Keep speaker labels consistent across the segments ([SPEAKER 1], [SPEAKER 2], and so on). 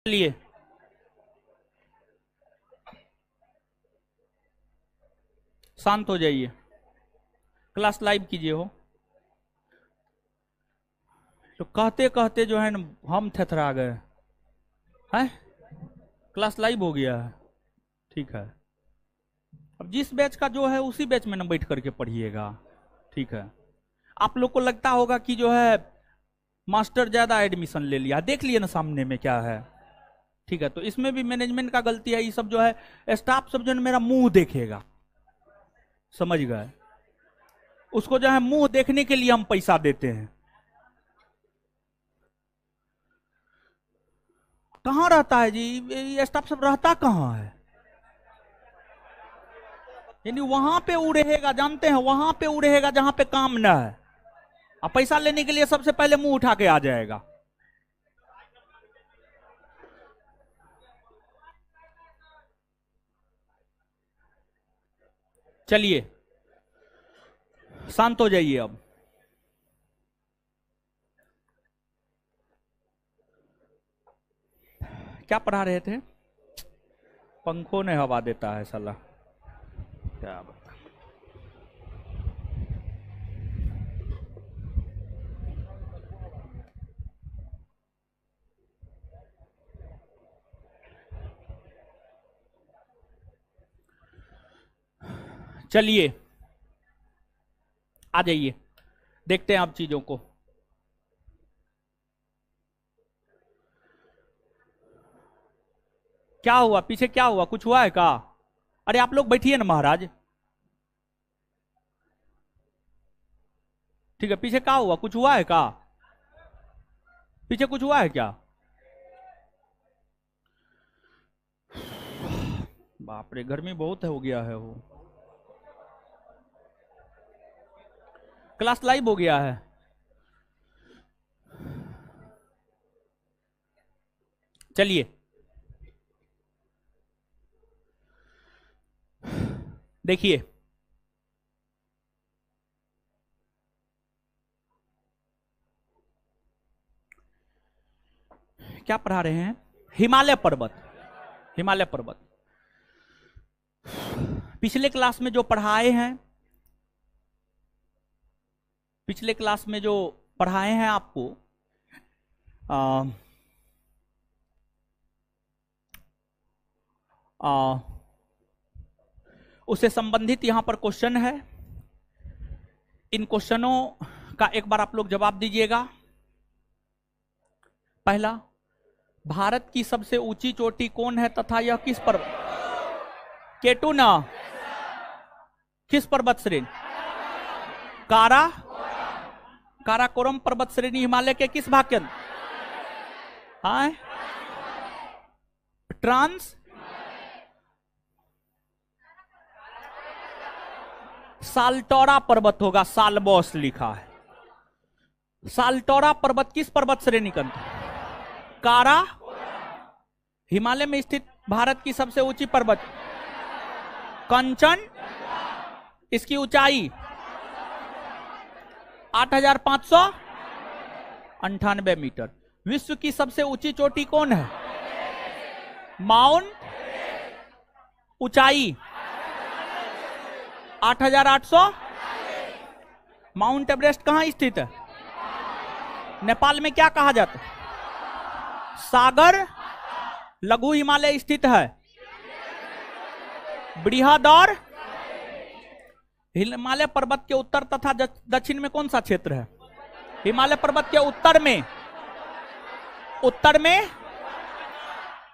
[SPEAKER 1] लिए शांत हो जाइए, क्लास लाइव कीजिए हो। तो कहते कहते जो है ना हम थेथरा गए हैं। क्लास लाइव हो गया है, ठीक है। अब जिस बैच का जो है उसी बैच में ना बैठ करके पढ़िएगा, ठीक है। आप लोग को लगता होगा कि जो है मास्टर ज्यादा एडमिशन ले लिया, देख लिए ना सामने में क्या है, ठीक है। तो इसमें भी मैनेजमेंट का गलती है। ये सब जो है स्टाफ सब जो है मेरा मुंह देखेगा, समझ गए। उसको जो है मुंह देखने के लिए हम पैसा देते हैं। कहां रहता है जी ये स्टाफ सब, रहता कहां है? यानी वहां पे उड़ेगा, जानते हैं, वहां पे उड़ेगा जहां पे काम ना है। अब पैसा लेने के लिए सबसे पहले मुंह उठा के आ जाएगा। चलिए शांत हो जाइए। अब क्या पढ़ा रहे थे? पंखों ने हवा देता है साला, क्या बात। चलिए आ जाइए, देखते हैं आप चीजों को। क्या हुआ पीछे, क्या हुआ, कुछ हुआ है क्या? अरे आप लोग बैठिए ना महाराज, ठीक है। पीछे क्या हुआ, कुछ हुआ है क्या? पीछे कुछ हुआ है क्या? बाप रे, गर्मी बहुत हो गया है। वो क्लास लाइव हो गया है। चलिए देखिए, क्या पढ़ा रहे हैं? हिमालय पर्वत। हिमालय पर्वत पिछले क्लास में जो पढ़ाए हैं, पिछले क्लास में जो पढ़ाए हैं आपको, उससे संबंधित यहां पर क्वेश्चन है। इन क्वेश्चनों का एक बार आप लोग जवाब दीजिएगा। पहला, भारत की सबसे ऊंची चोटी कौन है तथा यह किस पर्वत? केटू ना, किस पर्वत श्रेणी? कारा, काराकोरम पर्वत श्रेणी हिमालय के किस भाग के अंदर? हाँ, ट्रांस साल्टोरा पर्वत होगा, सालबॉस लिखा है। साल्टोरा पर्वत किस पर्वत श्रेणी का? कारा, हिमालय में स्थित भारत की सबसे ऊंची पर्वत। कंचन, इसकी ऊंचाई 8,598 मीटर। विश्व की सबसे ऊंची चोटी कौन है? माउंट, ऊंचाई 8,800। माउंट एवरेस्ट कहां स्थित है? नेपाल में क्या कहा जाता है? सागर। लघु हिमालय स्थित है बृहद और हिमालय पर्वत के उत्तर तथा दक्षिण में कौन सा क्षेत्र है? हिमालय पर्वत के उत्तर में, उत्तर में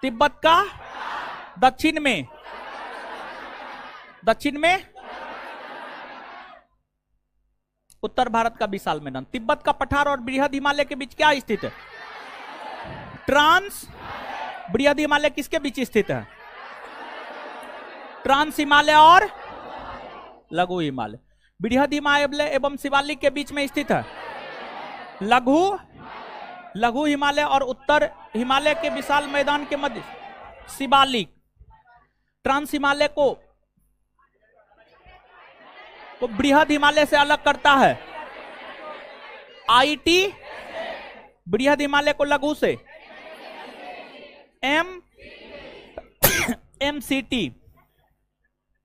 [SPEAKER 1] तिब्बत का, दक्षिण में, दक्षिण में उत्तर भारत का विशाल मैदान। तिब्बत का पठार और बृहद हिमालय के बीच क्या स्थित है? ट्रांस। बृहद हिमालय किसके बीच स्थित है? ट्रांस हिमालय और लघु हिमालय। बृहद हिमालय एवं शिवालिक के बीच में स्थित है लघु, लघु हिमालय और उत्तर हिमालय के विशाल मैदान के मध्य शिवालिक। ट्रांस हिमालय को बृहद हिमालय से अलग करता है आईटी, बृहद हिमालय को लघु से। MCT,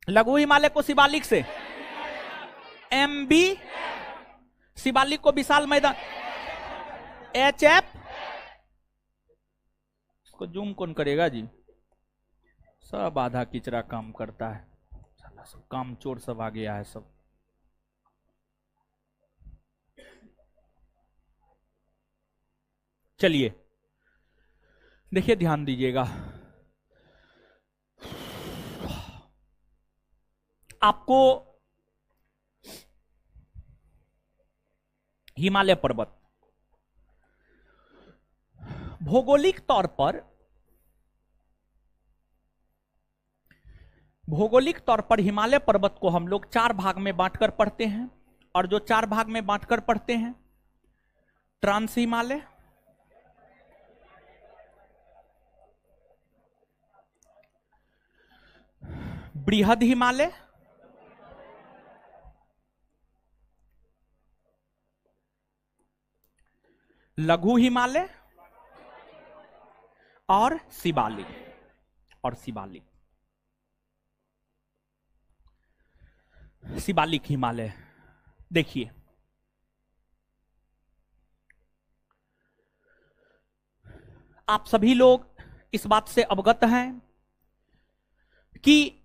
[SPEAKER 1] लघु हिमालय को शिवालिक से, MB, शिवालिक को विशाल मैदान, HF, इसको जूम कौन करेगा जी, सब आधा किचरा काम करता है, सब काम चोर सब आ गया है सब। चलिए देखिए, ध्यान दीजिएगा, आपको हिमालय पर्वत भौगोलिक तौर पर हिमालय पर्वत को हम लोग 4 भाग में बांटकर पढ़ते हैं, और जो 4 भाग में बांटकर पढ़ते हैं, ट्रांस हिमालय, बृहद हिमालय, लघु हिमालय और शिवालिक, शिवालिक हिमालय। देखिए, आप सभी लोग इस बात से अवगत हैं कि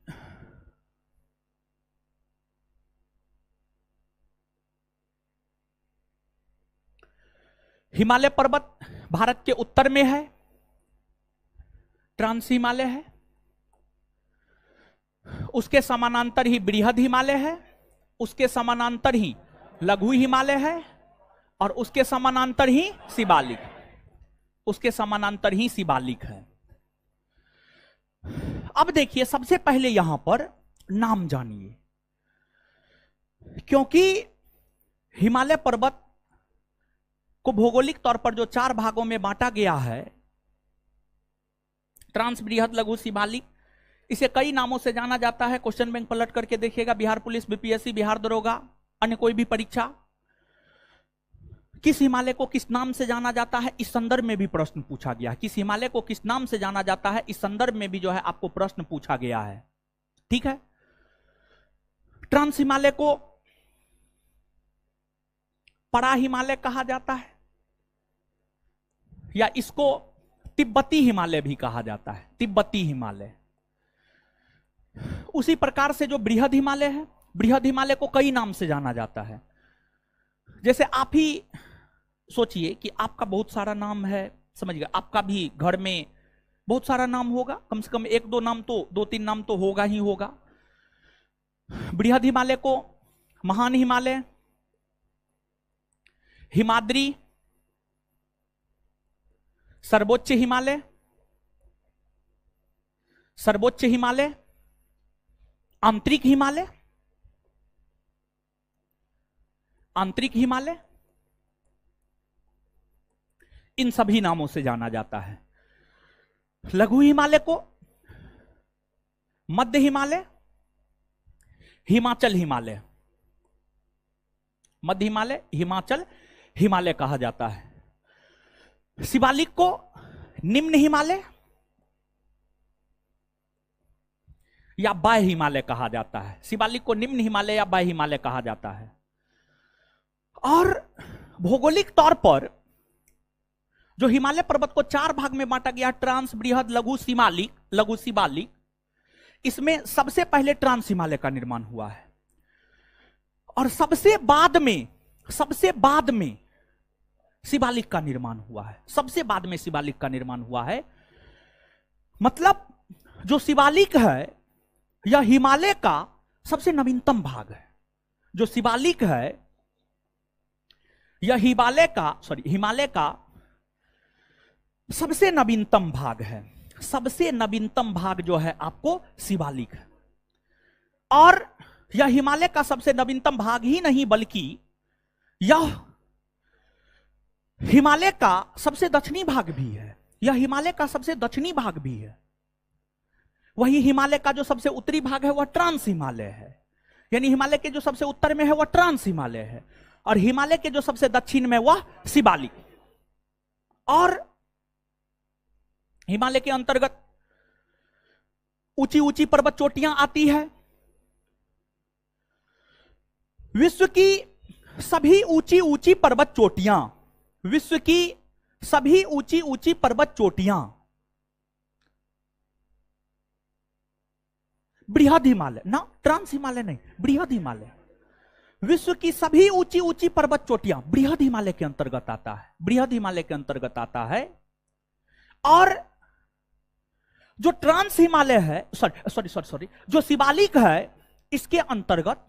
[SPEAKER 1] हिमालय पर्वत भारत के उत्तर में है, ट्रांस हिमालय है, उसके समानांतर ही बृहद हिमालय है, उसके समानांतर ही लघु हिमालय है, और उसके समानांतर ही शिवालिक है। अब देखिए, सबसे पहले यहां पर नाम जानिए, क्योंकि हिमालय पर्वत को भौगोलिक तौर पर जो 4 भागों में बांटा गया है, ट्रांस, बृहद, लघु, शिवालिक, इसे कई नामों से जाना जाता है। क्वेश्चन बैंक पलट करके देखिएगा, बिहार पुलिस, बीपीएससी, बिहार दरोगा, अन्य कोई भी परीक्षा, किस हिमालय को किस नाम से जाना जाता है, इस संदर्भ में भी प्रश्न पूछा गया। किस हिमालय को किस नाम से जाना जाता है, इस संदर्भ में भी जो है आपको प्रश्न पूछा गया है। ठीक है, ट्रांस हिमालय को परा हिमालय कहा जाता है, या इसको तिब्बती हिमालय भी कहा जाता है, तिब्बती हिमालय। उसी प्रकार से जो बृहद हिमालय है, बृहद हिमालय को कई नाम से जाना जाता है। जैसे आप ही सोचिए कि आपका बहुत सारा नाम है, समझिएगा, आपका भी घर में बहुत सारा नाम होगा, कम से कम 1-2 नाम तो, 2-3 नाम तो होगा ही होगा। बृहद हिमालय को महान हिमालय, हिमाद्री, सर्वोच्च हिमालय, आंतरिक हिमालय, इन सभी नामों से जाना जाता है। लघु हिमालय को मध्य हिमालय, हिमाचल हिमालय, मध्य हिमालय, हिमाचल हिमालय कहा जाता है। शिवालिक को निम्न हिमालय या बाह्य हिमालय कहा जाता है। शिवालिक को निम्न हिमालय या बाह्य हिमालय कहा जाता है। और भौगोलिक तौर पर जो हिमालय पर्वत को 4 भाग में बांटा गया, ट्रांस, बृहद, लघु, शिवालिक, इसमें सबसे पहले ट्रांस हिमालय का निर्माण हुआ है, और सबसे बाद में शिवालिक का निर्माण हुआ है। सबसे बाद में शिवालिक का निर्माण हुआ है। मतलब जो शिवालिक है यह हिमालय का सबसे नवीनतम भाग है। जो शिवालिक है यह हिमालय का सबसे नवीनतम भाग है। सबसे नवीनतम भाग जो है आपको शिवालिक है। और यह हिमालय का सबसे नवीनतम भाग ही नहीं, बल्कि यह हिमालय का सबसे दक्षिणी भाग भी है। यह हिमालय का सबसे दक्षिणी भाग भी है। वही हिमालय का जो सबसे उत्तरी भाग है वह ट्रांस हिमालय है। यानी हिमालय के जो सबसे उत्तर में है वह ट्रांस हिमालय है, और हिमालय के जो सबसे दक्षिण में वह शिवालिक। और हिमालय के अंतर्गत ऊंची ऊंची पर्वत चोटियां आती है। विश्व की सभी ऊंची ऊंची पर्वत चोटियां, विश्व की सभी ऊंची ऊंची पर्वत चोटियां बृहद हिमालय ना, ट्रांस हिमालय नहीं, बृहद हिमालय, विश्व की सभी ऊंची ऊंची पर्वत चोटियां बृहद हिमालय के अंतर्गत आता है, बृहद हिमालय के अंतर्गत आता है। और जो ट्रांस हिमालय है, सॉरी, जो शिवालिक है, इसके अंतर्गत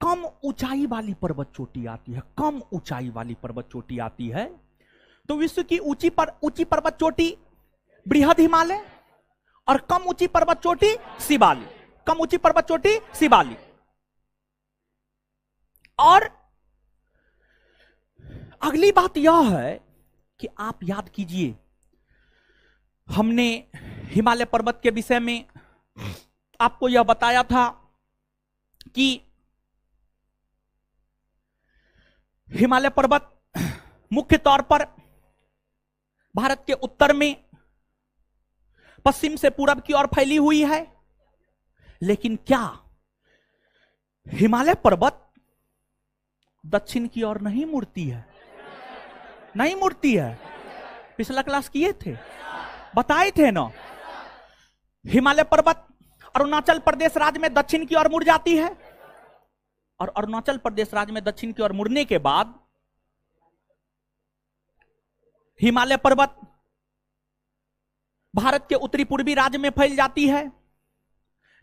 [SPEAKER 1] कम ऊंचाई वाली पर्वत चोटी आती है, कम ऊंचाई वाली पर्वत चोटी आती है। तो विश्व की ऊंची पर्वत चोटी बृहद हिमालय और कम ऊंची पर्वत चोटी शिवालिक, कम ऊंची पर्वत चोटी शिवालिक। और अगली बात यह है कि आप याद कीजिए, हमने हिमालय पर्वत के विषय में आपको यह बताया था कि हिमालय पर्वत मुख्य तौर पर भारत के उत्तर में पश्चिम से पूरब की ओर फैली हुई है। लेकिन क्या हिमालय पर्वत दक्षिण की ओर नहीं मुड़ती है? नहीं मुड़ती है। पिछला क्लास किए थे, बताए थे ना। हिमालय पर्वत अरुणाचल प्रदेश राज्य में दक्षिण की ओर मुड़ जाती है और अरुणाचल प्रदेश राज्य में दक्षिण की ओर मुड़ने के बाद हिमालय पर्वत भारत के उत्तरी पूर्वी राज्य में फैल जाती है,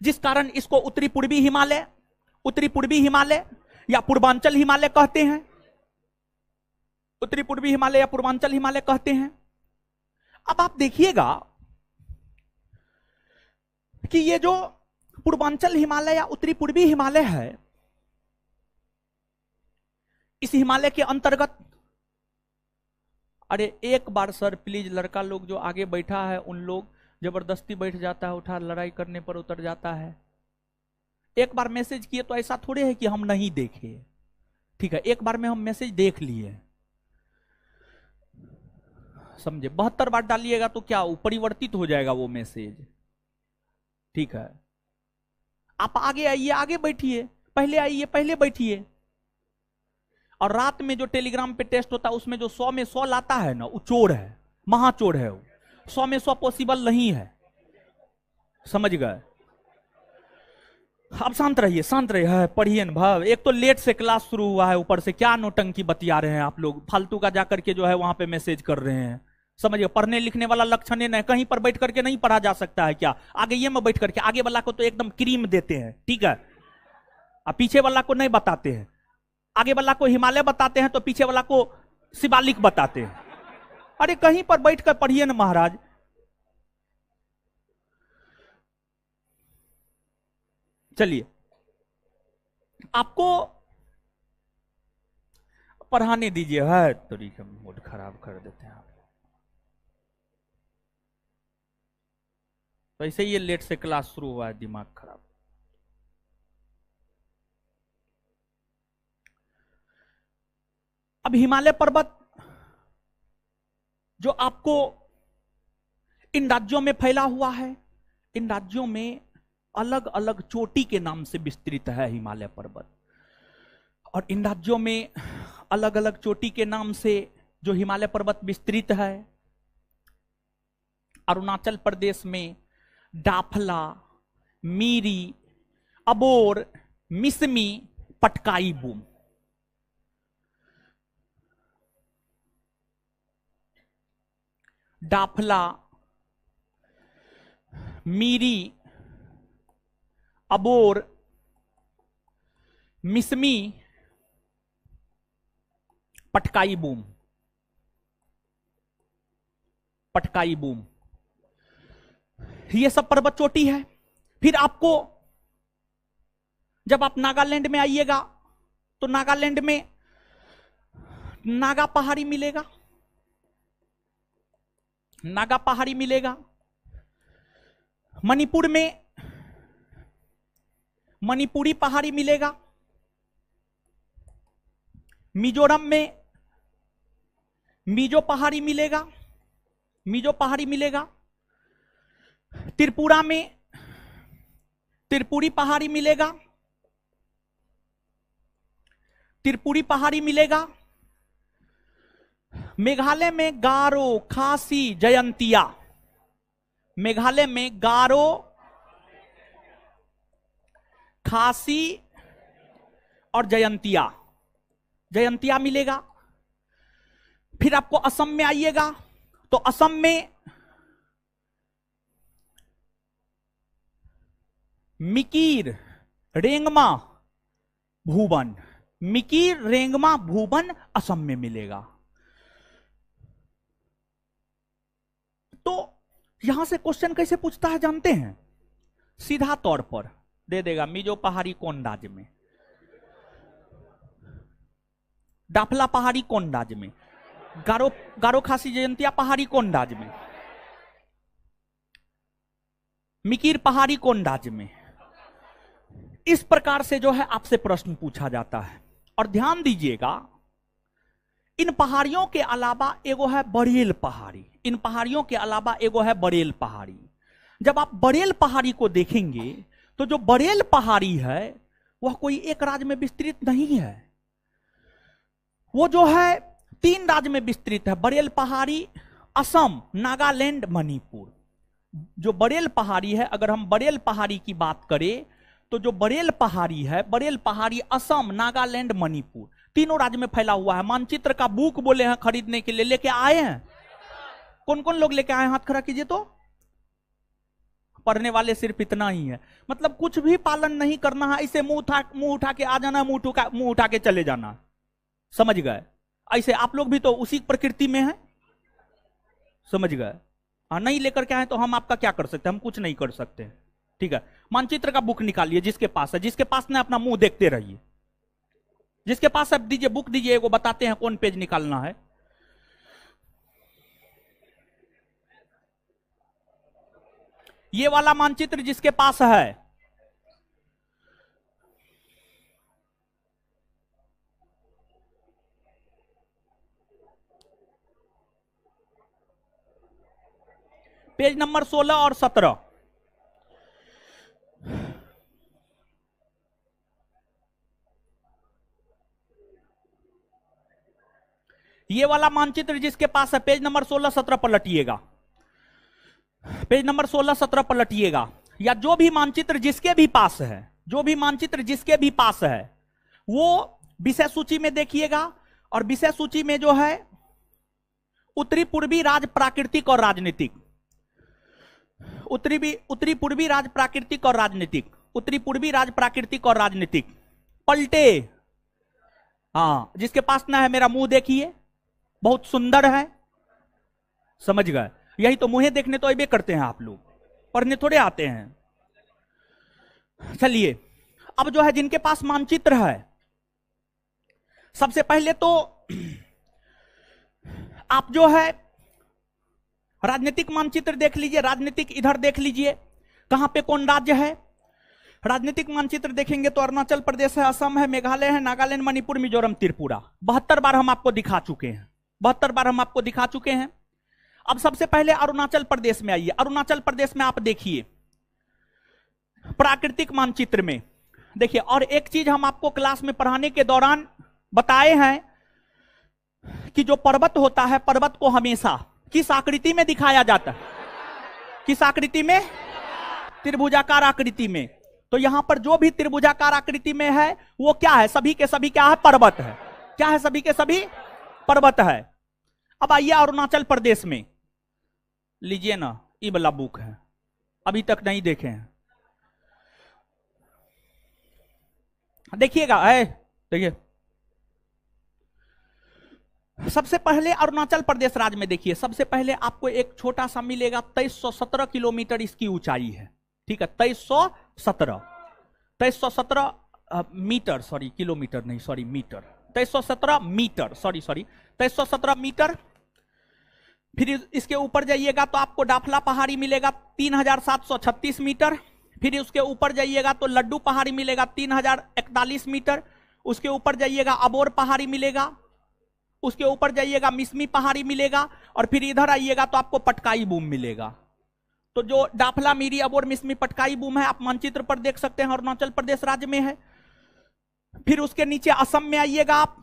[SPEAKER 1] जिस कारण इसको उत्तरी पूर्वी हिमालय या पूर्वांचल हिमालय कहते हैं। उत्तरी पूर्वी हिमालय या पूर्वांचल हिमालय कहते हैं। अब आप देखिएगा कि ये जो पूर्वांचल हिमालय या उत्तरी पूर्वी हिमालय है, इस हिमालय के अंतर्गत, अरे एक बार सर प्लीज, लड़का लोग जो आगे बैठा है उन लोग जबरदस्ती बैठ जाता है, उठा लड़ाई करने पर उतर जाता है। एक बार मैसेज किए तो ऐसा थोड़े है कि हम नहीं देखे, ठीक है, एक बार में हम मैसेज देख लिए, समझे। 72 बार डालिएगा तो क्या परिवर्तित हो जाएगा वो मैसेज, ठीक है। आप आगे आइए, आगे बैठिए, पहले आइए, पहले बैठिए। और रात में जो टेलीग्राम पे टेस्ट होता है उसमें जो 100 में 100 लाता है ना, वो चोर है, महाचोर है वो। 100 में 100 पॉसिबल नहीं है, समझ गए। अब शांत रहिए, शांत रहिए, पढ़िए न भाव। एक तो लेट से क्लास शुरू हुआ है, ऊपर से क्या नौटंकी बतिया रहे हैं आप लोग, फालतू का जाकर के जो है वहां पे मैसेज कर रहे हैं, समझिए। पढ़ने लिखने वाला लक्षण नहीं, कहीं पर बैठ करके नहीं पढ़ा जा सकता है क्या? आगे ये में बैठ करके, आगे वाला को तो एकदम क्रीम देते हैं, ठीक है, अब पीछे वाला को नहीं बताते हैं। आगे वाला को हिमालय बताते हैं तो पीछे वाला को शिवालिक बताते हैं। अरे कहीं पर बैठ कर पढ़िए ना महाराज। चलिए, आपको पढ़ाने दीजिए, है तरीके मूड खराब कर देते हैं आप। तो ऐसे ये लेट से क्लास शुरू हुआ है, दिमाग खराब। अब हिमालय पर्वत जो आपको इन राज्यों में फैला हुआ है, इन राज्यों में अलग अलग चोटी के नाम से विस्तृत है हिमालय पर्वत। और इन राज्यों में अलग अलग चोटी के नाम से जो हिमालय पर्वत विस्तृत है, अरुणाचल प्रदेश में डाफला, मीरी, अबोर, मिसमी, पटकाई बूम। डाफला, मीरी, अबोर, मिसमी, पटकाई बूम, पटकाई बूम, ये सब पर्वत चोटी है। फिर आपको जब आप नागालैंड में आइएगा तो नागालैंड में नागा पहाड़ी मिलेगा, नागा पहाड़ी मिलेगा। मणिपुर में मणिपुरी पहाड़ी मिलेगा। मिजोरम में मिजो पहाड़ी मिलेगा। मिजो पहाड़ी मिलेगा, त्रिपुरा में त्रिपुरी पहाड़ी मिलेगा, त्रिपुरी पहाड़ी मिलेगा, मेघालय में गारो, खासी, जयंतिया, मेघालय में गारो, खासी और जयंतिया, जयंतिया मिलेगा। फिर आपको असम में आइएगा तो असम में मिकिर, रेंगमा, भूबन, मिकिर, रेंगमा, भूबन असम में मिलेगा। तो यहां से क्वेश्चन कैसे पूछता है जानते हैं? सीधा तौर पर दे देगा मिजो पहाड़ी कौन राज्य में, डाफला पहाड़ी कौन राज्य में, गारो खासी जयंतिया पहाड़ी कौन राज्य में, मिकिर पहाड़ी कौन राज्य में। इस प्रकार से जो है आपसे प्रश्न पूछा जाता है। और ध्यान दीजिएगा, इन पहाड़ियों के अलावा एगो है बरेल पहाड़ी, इन पहाड़ियों के अलावा एगो है बरेल पहाड़ी। जब आप बरेल पहाड़ी को देखेंगे तो जो बरेल पहाड़ी है वह कोई एक राज्य में विस्तृत नहीं है, वो जो है 3 राज्य में विस्तृत है। बरेल पहाड़ी असम, नागालैंड, मणिपुर। जो बरेल पहाड़ी है, अगर हम बरेल पहाड़ी की बात करें तो जो बरेल पहाड़ी है, बरेल पहाड़ी असम, नागालैंड, मणिपुर तीनों राज्य में फैला हुआ है। मानचित्र का बुक बोले हैं खरीदने के लिए, लेके आए हैं? कौन कौन लोग लेके आए? हाथ खड़ा कीजिए तो। पढ़ने वाले सिर्फ इतना ही है, मतलब कुछ भी पालन नहीं करना है, ऐसे मुंह उठा के आ जाना, मुंह उठा के चले जाना, समझ गए? ऐसे आप लोग भी तो उसी प्रकृति में हैं, समझ गए? नहीं लेकर के आए तो हम आपका क्या कर सकते हैं? हम कुछ नहीं कर सकते, ठीक है? मानचित्र का बुक निकालिए जिसके पास है, जिसके पास ना अपना मुंह देखते रहिए, जिसके पास अब दीजिए बुक दीजिए, वो बताते हैं कौन पेज निकालना है। ये वाला मानचित्र जिसके पास है, पेज नंबर 16 और 17। ये वाला मानचित्र जिसके पास है, पेज नंबर 16 17 पलटिएगा, पेज नंबर 16 17 पलटिएगा। या जो भी मानचित्र जिसके भी पास है, जो भी मानचित्र जिसके भी पास है, वो विषय सूची में देखिएगा। और विषय सूची में जो है उत्तरी पूर्वी राज्य प्राकृतिक और राजनीतिक, उत्तरी पूर्वी राज्य प्राकृतिक और राजनीतिक, उत्तरी पूर्वी राज्य प्राकृतिक और राजनीतिक पलटे। हाँ, जिसके पास ना है मेरा मुंह देखिए, बहुत सुंदर है, समझ गए? यही तो मुंह देखने तो अबे करते हैं आप लोग, पढ़ने थोड़े आते हैं। चलिए, अब जो है जिनके पास मानचित्र है, सबसे पहले तो आप जो है राजनीतिक मानचित्र देख लीजिए, राजनीतिक इधर देख लीजिए कहां पे कौन राज्य है। राजनीतिक मानचित्र देखेंगे तो अरुणाचल प्रदेश है, असम है, मेघालय है, नागालैंड, मणिपुर, मिजोरम, त्रिपुरा। 72 बार हम आपको दिखा चुके हैं, 72 बार हम आपको दिखा चुके हैं। अब सबसे पहले अरुणाचल प्रदेश में आइए। अरुणाचल प्रदेश में आप देखिए प्राकृतिक मानचित्र में देखिए। और एक चीज हम आपको क्लास में पढ़ाने के दौरान बताए हैं कि जो पर्वत होता है, पर्वत को हमेशा किस आकृति में दिखाया जाता है? किस आकृति में? त्रिभुजाकार आकृति में। तो यहां पर जो भी त्रिभुजाकार आकृति में है वो क्या है? सभी के सभी क्या है? पर्वत है। क्या है? सभी के सभी पर्वत है। अब आइए अरुणाचल प्रदेश में, लीजिए ना, ये वाला बुक है, अभी तक नहीं देखे हैं, देखिएगा। देखिए, सबसे पहले अरुणाचल प्रदेश राज्य में देखिए, सबसे पहले आपको एक छोटा सा मिलेगा, 2317 किलोमीटर इसकी ऊंचाई है, ठीक है? 2317 मीटर, सॉरी किलोमीटर नहीं, sorry metre, 2317 metre, sorry 2317 metre. फिर इसके ऊपर जाइएगा तो आपको डाफला पहाड़ी मिलेगा 3736 मीटर। फिर उसके ऊपर जाइएगा तो लड्डू पहाड़ी मिलेगा 3041 मीटर। उसके ऊपर जाइएगा अबोर पहाड़ी मिलेगा उसके ऊपर जाइएगा मिसमी पहाड़ी मिलेगा, और फिर इधर आइएगा तो आपको पटकाई बूम मिलेगा। तो जो डाफला, मीरी, अबोर, मिसमी, पटकाई बूम है, आप मानचित्र पर देख सकते हैं, अरुणाचल प्रदेश राज्य में है। फिर उसके नीचे असम में आइएगा आप।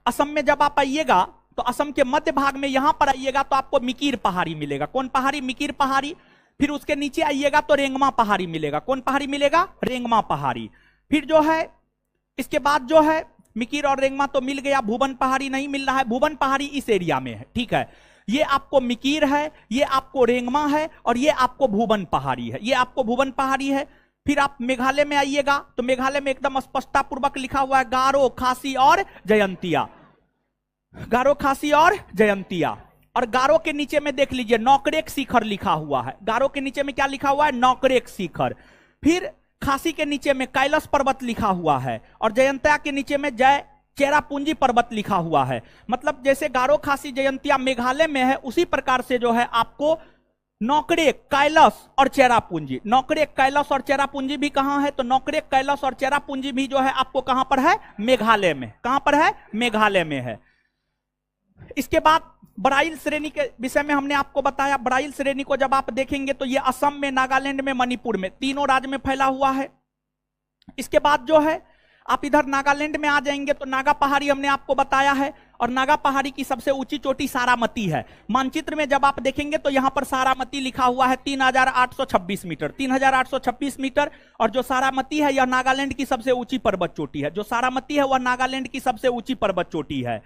[SPEAKER 1] असम में जब आप आइएगा तो असम के मध्य भाग में यहां पर आइएगा तो आपको मिकिर पहाड़ी मिलेगा। कौन पहाड़ी? मिकिर पहाड़ी। फिर उसके नीचे आइएगा तो रेंगमा पहाड़ी मिलेगा। कौन पहाड़ी मिलेगा? रेंगमा पहाड़ी। फिर जो है इसके बाद जो है मिकिर और रेंगमा तो मिल गया, भुवन पहाड़ी नहीं मिल रहा है। भुवन पहाड़ी इस एरिया में है, ठीक है। ये आपको मिकिर है, ये आपको रेंगमा है, और ये आपको भुवन पहाड़ी है। ये आपको भुवन पहाड़ी है। फिर आप मेघालय में आइएगा तो मेघालय में एकदम स्पष्टता पूर्वक लिखा हुआ है गारो, खासी और जयंतिया। गारो, खासी और जयंतिया। और गारो के नीचे में देख लीजिए नौकरेक शिखर लिखा हुआ है। गारो के नीचे में क्या लिखा हुआ है? नौकरेक शिखर। फिर खासी के नीचे में कैलाश पर्वत लिखा हुआ है, और जयंतिया के नीचे में जय चेरापूंजी पर्वत लिखा हुआ है। मतलब जैसे गारो, खासी, जयंतिया मेघालय में है, उसी प्रकार से जो है आपको नौकरेक, कैलाश और चेरापूंजी। नौकरेक, कैलाश और चेरापूंजी भी कहां है? तो नौकरेक, कैलाश और चेरापूंजी भी जो है आपको कहां पर है? मेघालय में। कहां पर है? मेघालय में है। इसके बाद बराइल श्रेणी के विषय में हमने आपको बताया। बराइल श्रेणी को जब आप देखेंगे तो ये असम में, नागालैंड में, मणिपुर में, तीनों राज्य में फैला हुआ है। इसके बाद जो है आप इधर नागालैंड में आ जाएंगे तो नागा पहाड़ी हमने आपको बताया है, और नागा पहाड़ी की सबसे ऊंची चोटी सारामती है। मानचित्र में जब आप देखेंगे तो यहां पर सारामती लिखा हुआ है 3826 मीटर, 3826 मीटर। और जो सारामती है यह नागालैंड की सबसे ऊंची पर्वत चोटी है। जो सारामती है वह नागालैंड की सबसे ऊंची पर्वत चोटी है।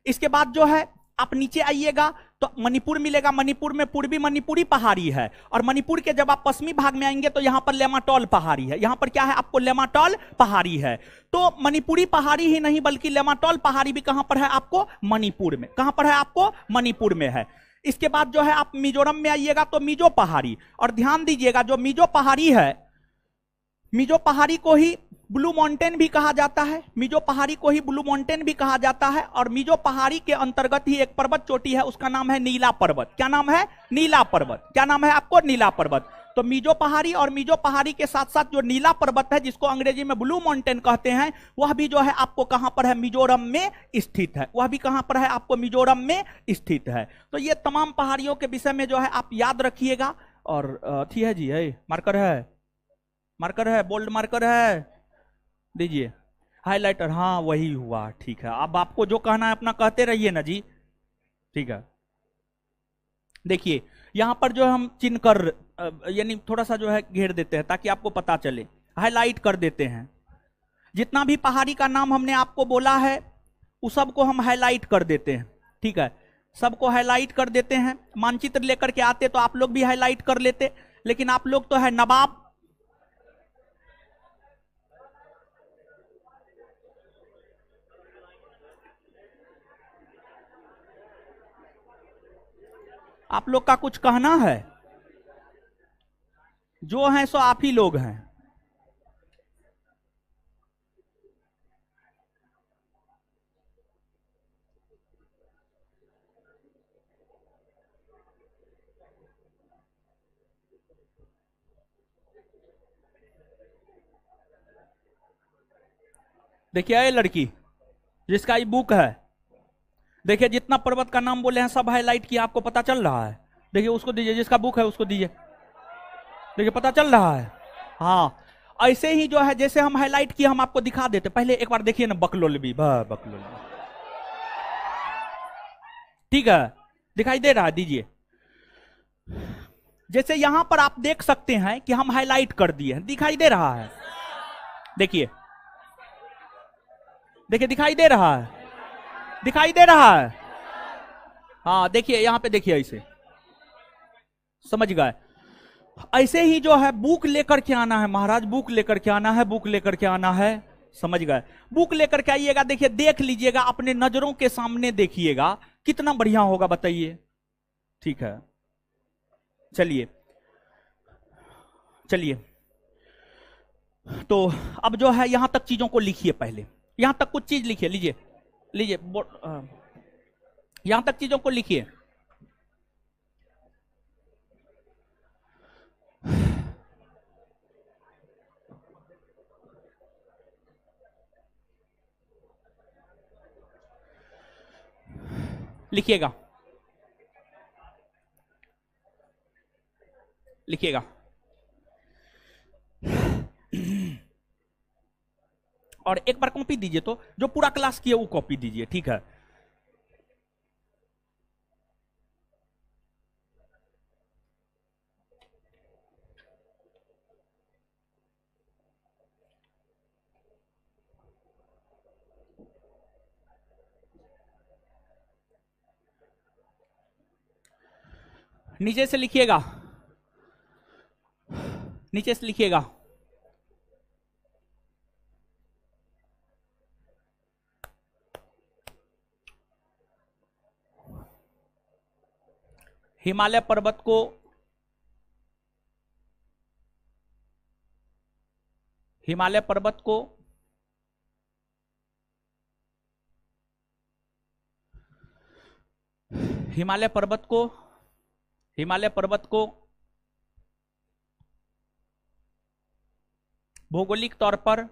[SPEAKER 1] इसके बाद जो है आप नीचे आइएगा तो मणिपुर मिलेगा। मणिपुर में पूर्वी मणिपुरी पहाड़ी है, और मणिपुर के जब आप पश्चिमी भाग में आएंगे तो यहां पर लेमाटोल पहाड़ी है। यहां पर क्या है? आपको लेमाटोल पहाड़ी है। तो मणिपुरी पहाड़ी ही नहीं बल्कि लेमाटोल पहाड़ी भी कहां पर है? आपको मणिपुर में। कहां पर है? आपको मणिपुर में है। इसके बाद जो है आप मिजोरम में आइएगा तो मिजो पहाड़ी। और ध्यान दीजिएगा जो मिजो पहाड़ी है, मिजो पहाड़ी को ही ब्लू माउंटेन भी कहा जाता है। मिजो पहाड़ी को ही ब्लू माउंटेन भी कहा जाता है। और मिजो पहाड़ी के अंतर्गत ही एक पर्वत चोटी है, उसका नाम है नीला पर्वत। क्या नाम है? नीला पर्वत। क्या नाम है आपको? नीला पर्वत। तो मिजो पहाड़ी और मिजो पहाड़ी के साथ साथ जो नीला पर्वत है, जिसको अंग्रेजी में ब्लू माउंटेन कहते हैं, वह भी जो है आपको कहां पर है? मिजोरम में स्थित है। वह भी कहां पर है? आपको मिजोरम में स्थित है। तो ये तमाम पहाड़ियों के विषय में जो है आप याद रखिएगा। और थी है जी, है मार्कर है, मार्कर है, बोल्ड मार्कर है, दीजिए हाइलाइटर। हाँ वही हुआ, ठीक है। अब आपको जो कहना है अपना कहते रहिए ना जी, ठीक है। देखिए यहां पर जो हम चिन्ह कर यानी थोड़ा सा जो है घेर देते हैं ताकि आपको पता चले, हाईलाइट कर देते हैं। जितना भी पहाड़ी का नाम हमने आपको बोला है उस सबको हम हाईलाइट कर देते हैं, ठीक है। सबको हाईलाइट कर देते हैं। मानचित्र लेकर के आते तो आप लोग भी हाईलाइट कर लेते, लेकिन आप लोग तो है नवाब। आप लोग का कुछ कहना है? जो हैं सो आप ही लोग हैं। देखिए ये लड़की जिसका ये बुक है, देखिए जितना पर्वत का नाम बोले हैं सब हाईलाइट किया, आपको पता चल रहा है। देखिए उसको दीजिए, जिसका बुक है उसको दीजिए। देखिए पता चल रहा है। हाँ ऐसे ही जो है जैसे हम हाईलाइट किया हम आपको दिखा देते। पहले एक बार देखिए ना बकलोलबी, बकलोलबी, ठीक है, दिखाई दे रहा है? दीजिए। जैसे यहां पर आप देख सकते हैं कि हम हाईलाइट कर दिए हैं, दिखाई दे रहा है? देखिए, देखिए दिखाई दे रहा है, दिखाई दे रहा है। हाँ देखिए यहां पे देखिए, ऐसे समझ गए। ऐसे ही जो है बुक लेकर के आना है महाराज, बुक लेकर के आना है, बुक लेकर के आना है, समझ गए। बुक लेकर के आइएगा, देखिए देख लीजिएगा, अपने नजरों के सामने देखिएगा, कितना बढ़िया होगा बताइए। ठीक है, चलिए चलिए। तो अब जो है यहां तक चीजों को लिखिए, पहले यहां तक कुछ चीज लिखिए, लीजिए लीजिए, यहां तक चीजों को लिखिए। लिखिएगा, लिखिएगा। और एक बार कॉपी दीजिए, तो जो पूरा क्लास किया वो कॉपी दीजिए, ठीक है। नीचे से लिखिएगा, नीचे से लिखिएगा। हिमालय पर्वत को हिमालय पर्वत को हिमालय पर्वत को हिमालय पर्वत को भौगोलिक तौर पर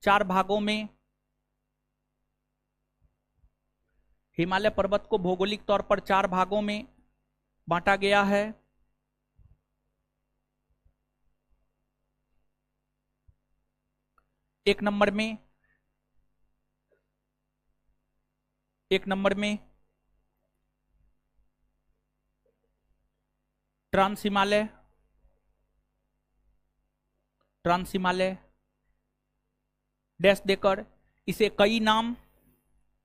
[SPEAKER 1] 4 भागों में, हिमालय पर्वत को भौगोलिक तौर पर 4 भागों में बांटा गया है। एक नंबर में ट्रांस हिमालय डैश देकर इसे कई नाम,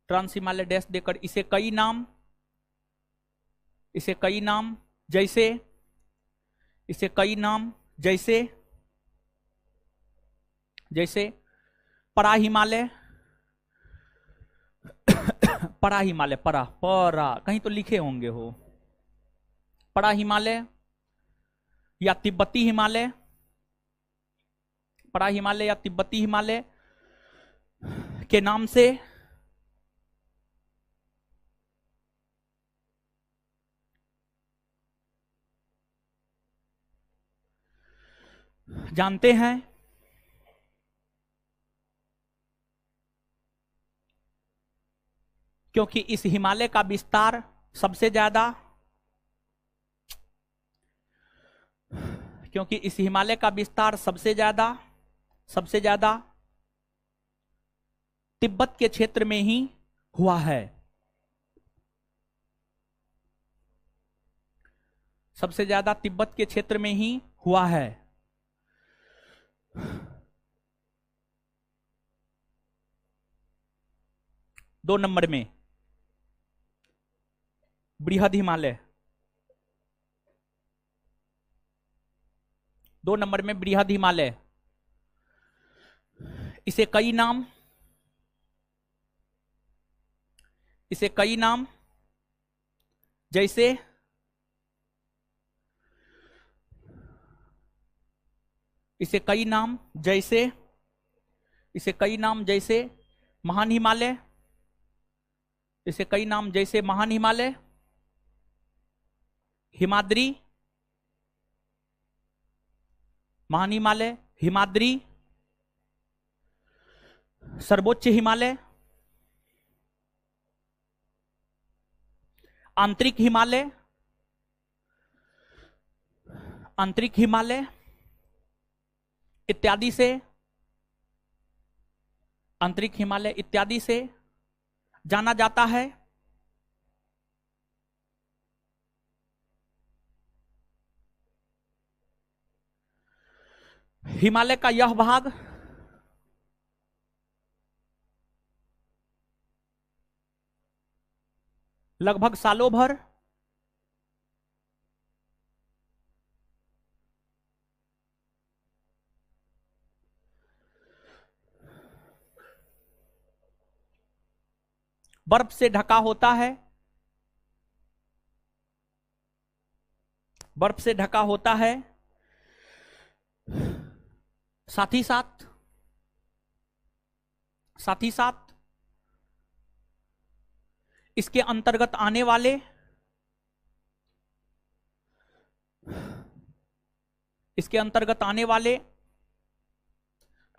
[SPEAKER 1] ट्रांस हिमालय डैश देकर इसे कई नाम जैसे, इसे कई नाम जैसे परा हिमालय परा कहीं तो लिखे होंगे हो, परा हिमालय या तिब्बती हिमालय, परा हिमालय या तिब्बती हिमालय के नाम से जानते हैं। क्योंकि इस हिमालय का विस्तार सबसे ज्यादा तिब्बत के क्षेत्र में ही हुआ है। सबसे ज्यादा तिब्बत के क्षेत्र में ही हुआ है। दो नंबर में बृहद हिमालय, 2 नंबर में बृहद हिमालय, इसे कई नाम जैसे महान हिमालय, हिमाद्री, महान हिमालय, हिमाद्री, सर्वोच्च हिमालय, आंतरिक हिमालय इत्यादि से जाना जाता है। हिमालय का यह भाग लगभग सालों भर बर्फ से ढका होता है। साथ ही साथ इसके अंतर्गत आने वाले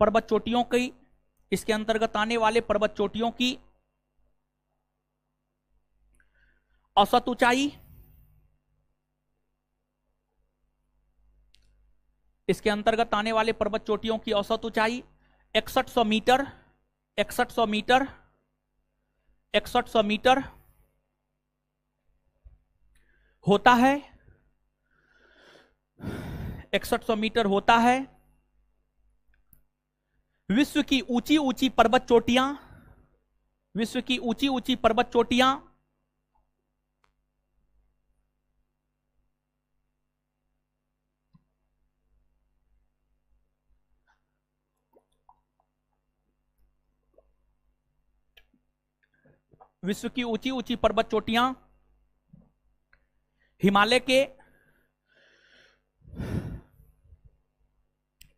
[SPEAKER 1] पर्वत चोटियों की इसके अंतर्गत आने वाले पर्वत चोटियों की औसत ऊंचाई, इसके अंतर्गत आने वाले पर्वत चोटियों की औसत ऊंचाई 6100 मीटर, 6100 मीटर, 6100 मीटर होता है, 6100 मीटर होता है। विश्व की ऊंची ऊंची पर्वत चोटियां, विश्व की ऊंची ऊंची पर्वत चोटियां विश्व की ऊंची ऊंची पर्वत चोटियां हिमालय के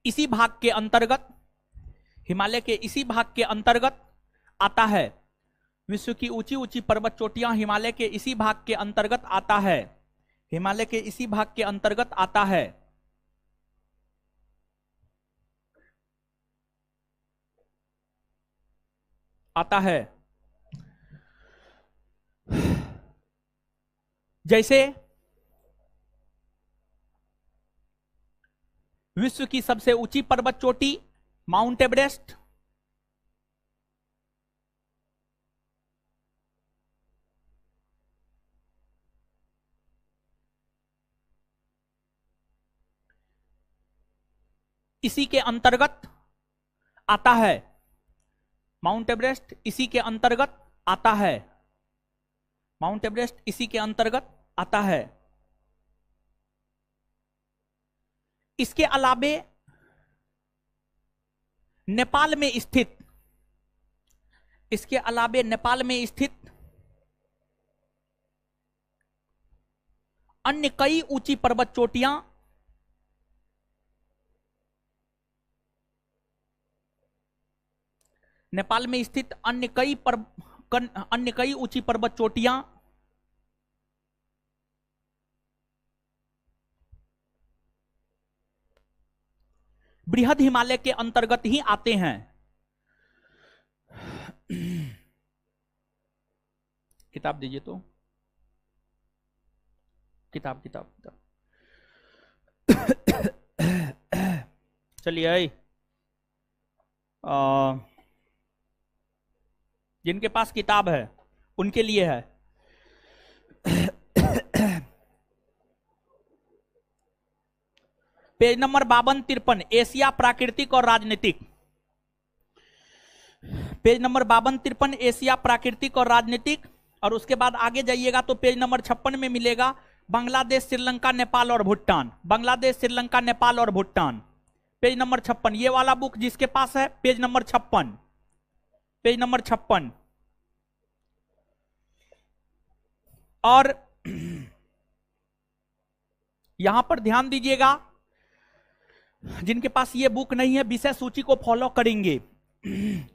[SPEAKER 1] इसी भाग के अंतर्गत, हिमालय के इसी भाग के अंतर्गत आता है। विश्व की ऊंची ऊंची पर्वत चोटियां हिमालय के इसी भाग के अंतर्गत आता है, हिमालय के इसी भाग के अंतर्गत आता है। आता है जैसे विश्व की सबसे ऊंची पर्वत चोटी माउंट एवरेस्ट, इसी के अंतर्गत आता है। माउंट एवरेस्ट इसी के अंतर्गत आता है, माउंट एवरेस्ट इसी के अंतर्गत आता है। इसके अलावे नेपाल में स्थित, इसके अलावे नेपाल में स्थित अन्य कई ऊंची पर्वत चोटियां नेपाल में स्थित अन्य कई ऊंची पर्वत चोटियां बृहद हिमालय के अंतर्गत ही आते हैं। किताब दीजिए तो, किताब किताब किताब चलिए। जिनके पास किताब है उनके लिए है। पेज नंबर 52-53, एशिया प्राकृतिक और राजनीतिक। पेज नंबर 52-53, एशिया प्राकृतिक और राजनीतिक। और उसके बाद आगे जाइएगा तो पेज नंबर 56 में मिलेगा बांग्लादेश, श्रीलंका, नेपाल और भूटान। बांग्लादेश, श्रीलंका, नेपाल और भूटान, पेज नंबर 56। ये वाला बुक जिसके पास है पेज नंबर 56, पेज नंबर 56। और यहां पर ध्यान दीजिएगा, जिनके पास ये बुक नहीं है विषय सूची को फॉलो करेंगे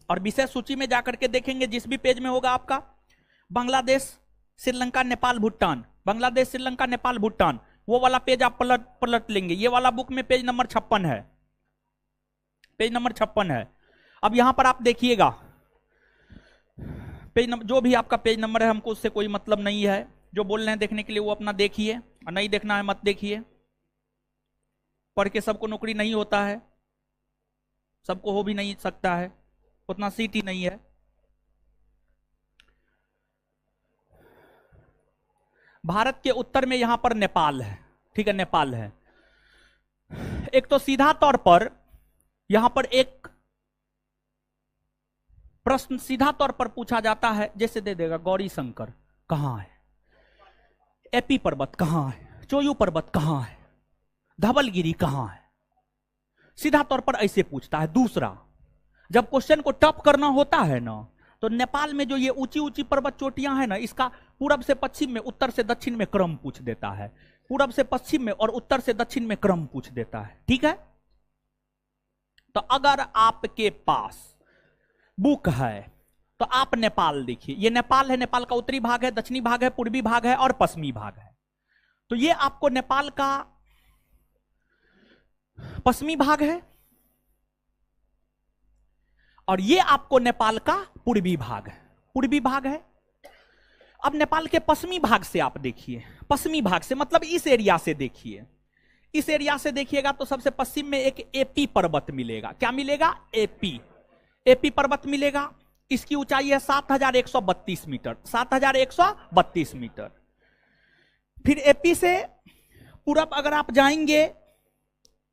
[SPEAKER 1] और विषय सूची में जाकर के देखेंगे, जिस भी पेज में होगा आपका बांग्लादेश, श्रीलंका, नेपाल, भूटान, बांग्लादेश, श्रीलंका, नेपाल, भूटान, वो वाला पेज आप पलट लेंगे। ये वाला बुक में पेज नंबर 56 है, पेज नंबर 56 है। अब यहां पर आप देखिएगा, पेज नंबर, जो भी आपका पेज नंबर है हमको उससे कोई मतलब नहीं है। जो बोल रहे हैं देखने के लिए वो अपना देखिए, और नहीं देखना है मत देखिए। पढ़ के सबको नौकरी नहीं होता है, सबको हो भी नहीं सकता है, उतना सीट ही नहीं है। भारत के उत्तर में यहां पर नेपाल है, ठीक है, नेपाल है। एक तो सीधा तौर पर यहां पर एक प्रश्न सीधा तौर पर पूछा जाता है, जैसे दे देगा गौरी शंकर कहां है, एपी पर्वत कहां है, चोयू पर्वत कहां है, धवलगिरी कहां है, सीधा तौर पर ऐसे पूछता है। दूसरा, जब क्वेश्चन को टफ करना होता है ना, तो नेपाल में जो ये ऊंची ऊंची पर्वत चोटियां हैं ना, इसका पूरब से पश्चिम में, उत्तर से दक्षिण में क्रम पूछ देता है, पूरब से पश्चिम में और उत्तर से दक्षिण में क्रम पूछ देता है, ठीक है। तो अगर आपके पास बुक है तो आप नेपाल देखिए, ये नेपाल है, नेपाल का उत्तरी भाग है, दक्षिणी भाग है, पूर्वी भाग है और पश्चिमी भाग है। तो ये आपको नेपाल का पश्चिमी भाग है और ये आपको नेपाल का पूर्वी भाग है, पूर्वी भाग है। अब नेपाल के पश्चिमी भाग से आप देखिए, पश्चिमी भाग से मतलब इस एरिया से देखिए, इस एरिया से देखिएगा तो सबसे पश्चिम में एक एपी पर्वत मिलेगा। क्या मिलेगा? एपी, एपी पर्वत मिलेगा। इसकी ऊंचाई है 7132 मीटर, 7132 मीटर। फिर एपी से पूरब अगर आप जाएंगे,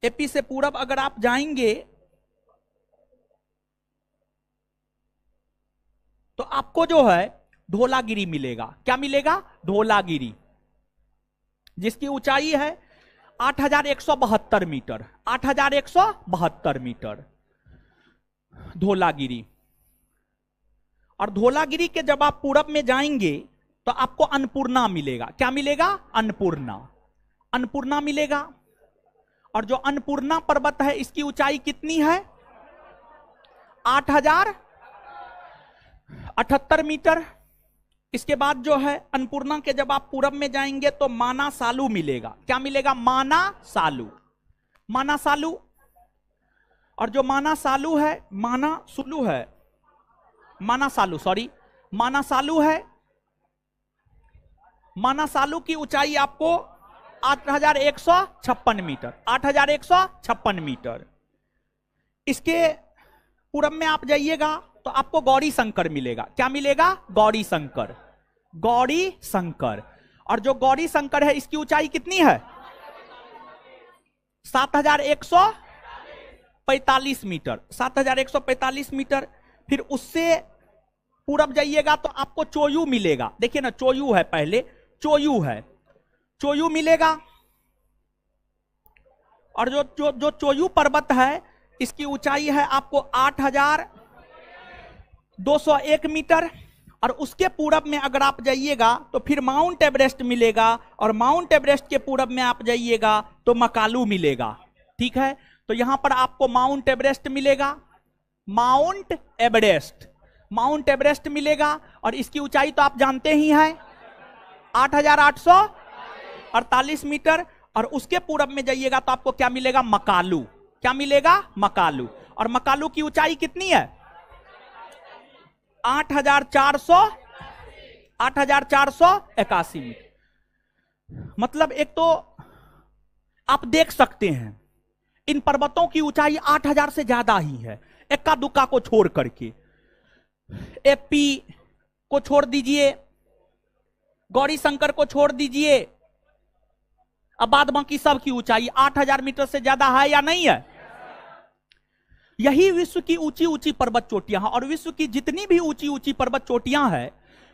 [SPEAKER 1] एपी से पूरब अगर आप जाएंगे तो आपको जो है धौलागिरी मिलेगा। क्या मिलेगा? धौलागिरी, जिसकी ऊंचाई है 8172 मीटर, 8172 मीटर धौलागिरी। और धौलागिरी के जब आप पूरब में जाएंगे तो आपको अन्नपूर्णा मिलेगा। क्या मिलेगा? अन्नपूर्णा, अन्नपूर्णा मिलेगा। और जो अन्नपूर्णा पर्वत है इसकी ऊंचाई कितनी है? 8078 मीटर। इसके बाद जो है अन्नपूर्णा के जब आप पूरब में जाएंगे तो माना सालू मिलेगा। क्या मिलेगा? माना सालू, माना सालू। और जो माना सालू है, माना सुलू है, माना सालू, सॉरी, माना सालू है। माना सालू की ऊंचाई आपको 8156 मीटर, 8156 मीटर। इसके पूरब में आप जाइएगा तो आपको गौरी शंकर मिलेगा। क्या मिलेगा? गौरी शंकर, गौरी शंकर। और जो गौरी शंकर है इसकी ऊंचाई कितनी है? 7145 मीटर, 7145 मीटर। फिर उससे पूरब जाइएगा तो आपको चोयू मिलेगा। देखिए ना, चोयू है, पहले चोयू है, चोयू मिलेगा। और जो चोयू पर्वत है इसकी ऊंचाई है आपको 8201 मीटर। और उसके पूरब में अगर आप जाइएगा तो फिर माउंट एवरेस्ट मिलेगा। और माउंट एवरेस्ट के पूरब में आप जाइएगा तो मकालू मिलेगा। ठीक है, तो यहां पर आपको माउंट एवरेस्ट मिलेगा, माउंट एवरेस्ट, माउंट एवरेस्ट मिलेगा। और इसकी ऊंचाई तो आप जानते ही हैं, 8848 मीटर। और उसके पूरब में जाइएगा तो आपको क्या मिलेगा? मकालू। क्या मिलेगा? मकालू। और मकालू की ऊंचाई कितनी है? 8481 मीटर। मतलब एक तो आप देख सकते हैं इन पर्वतों की ऊंचाई 8000 से ज्यादा ही है, एक्का दुक्का को छोड़ करके। एपी को छोड़ दीजिए, गौरी शंकर को छोड़ दीजिए, अब बाद बाकी सब की ऊंचाई 8000 मीटर से ज्यादा है या नहीं है? यही विश्व की ऊंची ऊंची पर्वत चोटियां हैं। और विश्व की जितनी भी ऊंची ऊंची पर्वत चोटियां हैं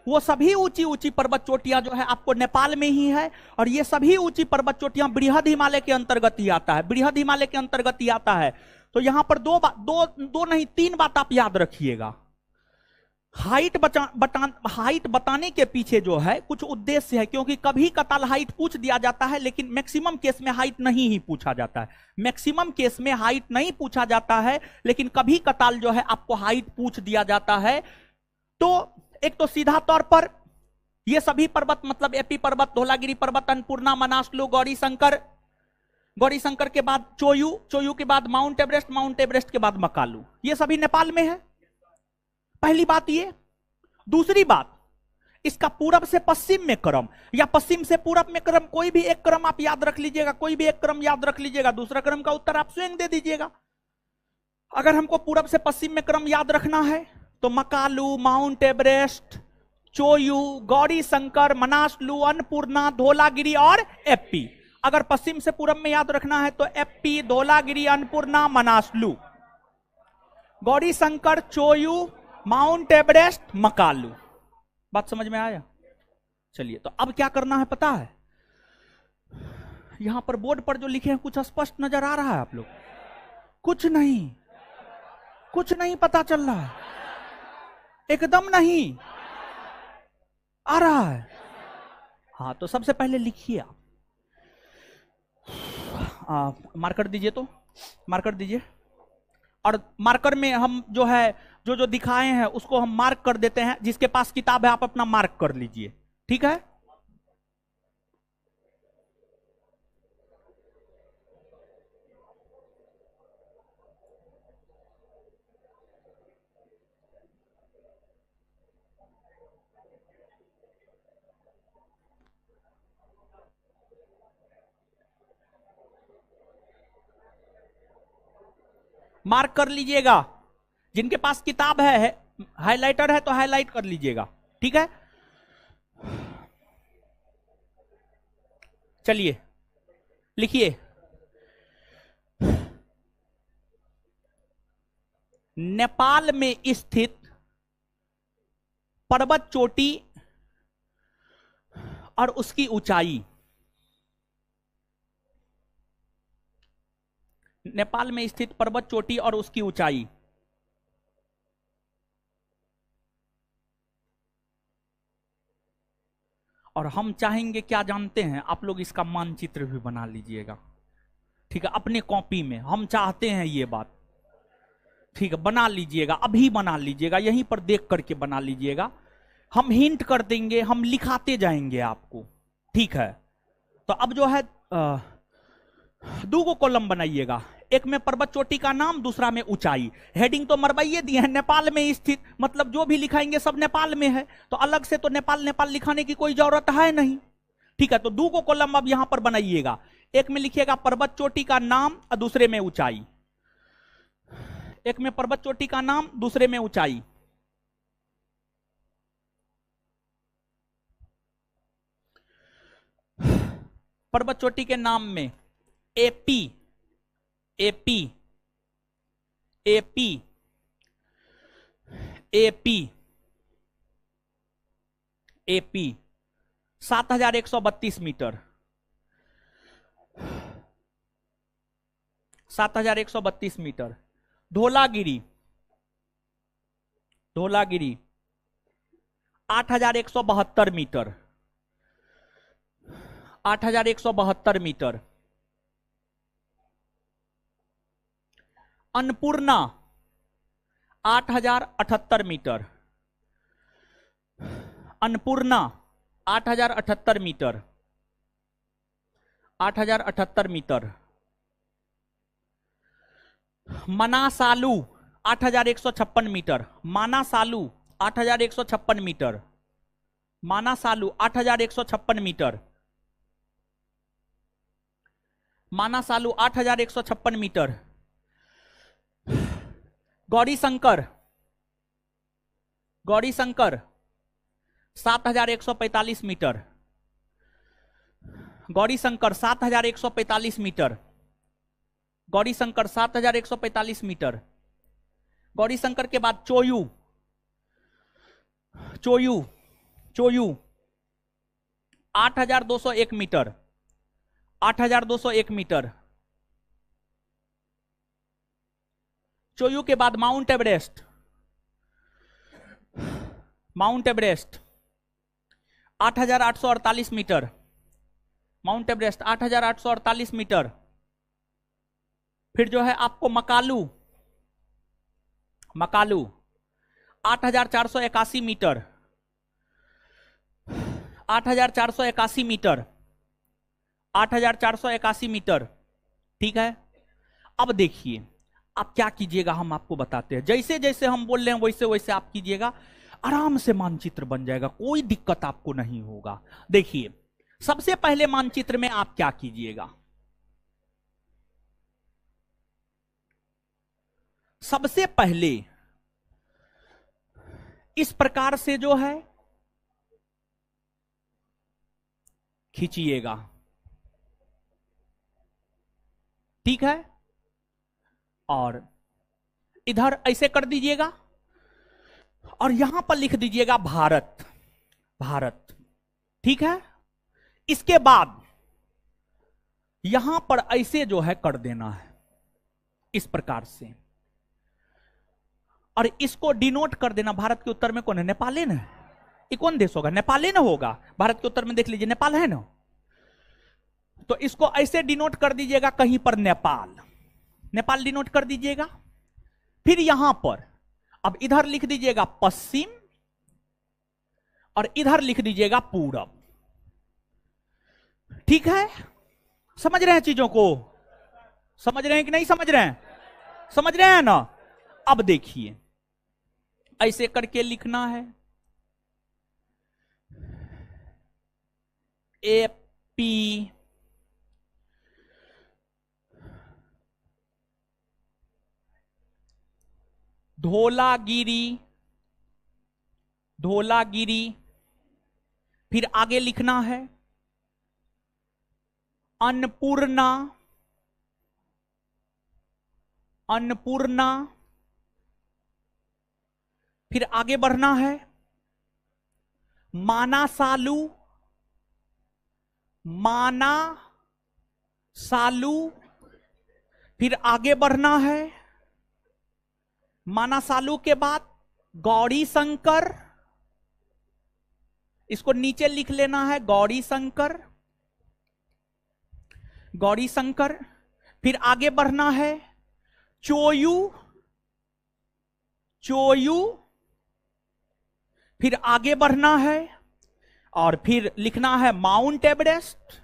[SPEAKER 1] वो सभी ऊंची ऊंची पर्वत चोटियां जो है आपको नेपाल में ही है। और ये सभी ऊंची पर्वत चोटियां बृहद हिमालय के अंतर्गत ही आता है, बृहद हिमालय के अंतर्गत ही आता है। तो यहां पर दो नहीं 3 बात आप याद रखिएगा। हाइट हाइट बताने के पीछे जो है कुछ उद्देश्य है, क्योंकि कभी कताल हाइट पूछ दिया जाता है लेकिन मैक्सिमम केस में हाइट नहीं ही पूछा जाता है। मैक्सिमम केस में हाइट नहीं पूछा जाता है लेकिन कभी कताल जो है आपको हाइट पूछ दिया जाता है। तो एक तो सीधा तौर पर ये सभी पर्वत मतलब एपी पर्वत, धौलागिरी पर्वत, अन्नपूर्णा, मनासलू, गौरी शंकर, गौरी शंकर के बाद चोयू, चोयू के बाद माउंट एवरेस्ट, माउंट एवरेस्ट के बाद मकालू, ये सभी नेपाल में है। पहली बात ये। दूसरी बात, इसका पूरब से पश्चिम में क्रम या पश्चिम से पूरब में क्रम, कोई भी एक क्रम आप याद रख लीजिएगा, कोई भी एक क्रम याद रख लीजिएगा, दूसरा क्रम का उत्तर आप स्वयं दे दीजिएगा। अगर हमको पूरब से पश्चिम में क्रम याद रखना है तो मकालू, माउंट एवरेस्ट, चोयू, गौरी शंकर, मनासलू, अन्नपूर्णा, धौलागिरी और एपी। अगर पश्चिम से पूरब में याद रखना है तो एपी, धौलागिरी, अन्नपूर्णा, मनासलू, गौरी शंकर, चोयू, माउंट एवरेस्ट, मकालू। बात समझ में आया? चलिए, तो अब क्या करना है पता है? यहां पर बोर्ड पर जो लिखे हैं कुछ स्पष्ट नजर आ रहा है आप लोग? कुछ नहीं, कुछ नहीं पता चल रहा है, एकदम नहीं आ रहा है। हाँ, तो सबसे पहले लिखिए आप, मार्कर दीजिए, तो मार्कर दीजिए। और मार्कर में हम जो है जो जो दिखाए हैं उसको हम मार्क कर देते हैं। जिसके पास किताब है आप अपना मार्क कर लीजिए, ठीक है? मार्क कर लीजिएगा। जिनके पास किताब है हाइलाइटर है तो हाईलाइट कर लीजिएगा, ठीक है। चलिए लिखिए, नेपाल में स्थित पर्वत चोटी और उसकी ऊंचाई। नेपाल में स्थित पर्वत चोटी और उसकी ऊंचाई। और हम चाहेंगे क्या जानते हैं, आप लोग इसका मानचित्र भी बना लीजिएगा, ठीक है, अपने कॉपी में। हम चाहते हैं ये बात, ठीक है, बना लीजिएगा, अभी बना लीजिएगा, यहीं पर देख करके बना लीजिएगा। हम हिंट कर देंगे, हम लिखाते जाएंगे आपको, ठीक है। तो अब जो है दो को कॉलम बनाइएगा, एक में पर्वत चोटी का नाम, दूसरा में ऊंचाई। हेडिंग तो मरवाइए दिए हैं, नेपाल में स्थित, मतलब जो भी लिखाएंगे सब नेपाल में है, तो अलग से तो नेपाल नेपाल लिखाने की कोई जरूरत है नहीं, ठीक है। तो दो को कॉलम अब यहां पर बनाइएगा, एक में लिखिएगा पर्वत चोटी का नाम और दूसरे में ऊंचाई। एक में पर्वत चोटी का नाम, दूसरे में ऊंचाई। पर्वत चोटी के नाम में Api, Api, Api, Api, Api 7132 metre, 7132 metre. Dhaulagiri, Dhaulagiri 8172 metre, 8172 metre. Annapurna 8078 metre, Annapurna 8078 metre, 8078 metre. Manaslu 8156 metre, Manaslu 8156 metre, Manaslu 8156 metre, Manaslu 8156 metre. Gauri Shankar, Gauri Shankar 7145 metre, Gauri Shankar 7145 metre, Gauri Shankar 7145 metre. Gauri Shankar के बाद चोयू, चोयू, चोयू 8201 मीटर, 8201 मीटर। चोयू के बाद Mount Everest, Mount Everest 8848 metre, Mount Everest 8848 metre. फिर जो है आपको Makalu, Makalu 8481 metre, 8481 metre, 8481 metre, ठीक है। अब देखिए आप क्या कीजिएगा, हम आपको बताते हैं, जैसे जैसे हम बोल रहे हैं वैसे वैसे आप कीजिएगा, आराम से मानचित्र बन जाएगा, कोई दिक्कत आपको नहीं होगा। देखिए सबसे पहले मानचित्र में आप क्या कीजिएगा, सबसे पहले इस प्रकार से जो है खींचिएगा, ठीक है, और इधर ऐसे कर दीजिएगा और यहां पर लिख दीजिएगा भारत, भारत, ठीक है। इसके बाद यहां पर ऐसे जो है कर देना है इस प्रकार से, और इसको डिनोट कर देना। भारत के उत्तर में कौन है, नेपाल है ना, ये कौन देश होगा, नेपाल है ना होगा। भारत के उत्तर में देख लीजिए नेपाल है ना, तो इसको ऐसे डिनोट कर दीजिएगा कहीं पर नेपाल, नेपाल डिनोट कर दीजिएगा। फिर यहां पर अब इधर लिख दीजिएगा पश्चिम और इधर लिख दीजिएगा पूरब, ठीक है। समझ रहे हैं चीजों को, समझ रहे हैं कि नहीं समझ रहे हैं, समझ रहे हैं ना। अब देखिए ऐसे करके लिखना है, एपी धोलागिरी, धोलागिरी। फिर आगे लिखना है अन्नपूर्णा, अन्नपूर्णा। फिर आगे बढ़ना है मानासालू, माना सालू। फिर आगे बढ़ना है मानासालू के बाद गौरी शंकर, इसको नीचे लिख लेना है गौरी शंकर, गौरी शंकर। फिर आगे बढ़ना है चोयू, चोयू। फिर आगे बढ़ना है और फिर लिखना है माउंट एवरेस्ट,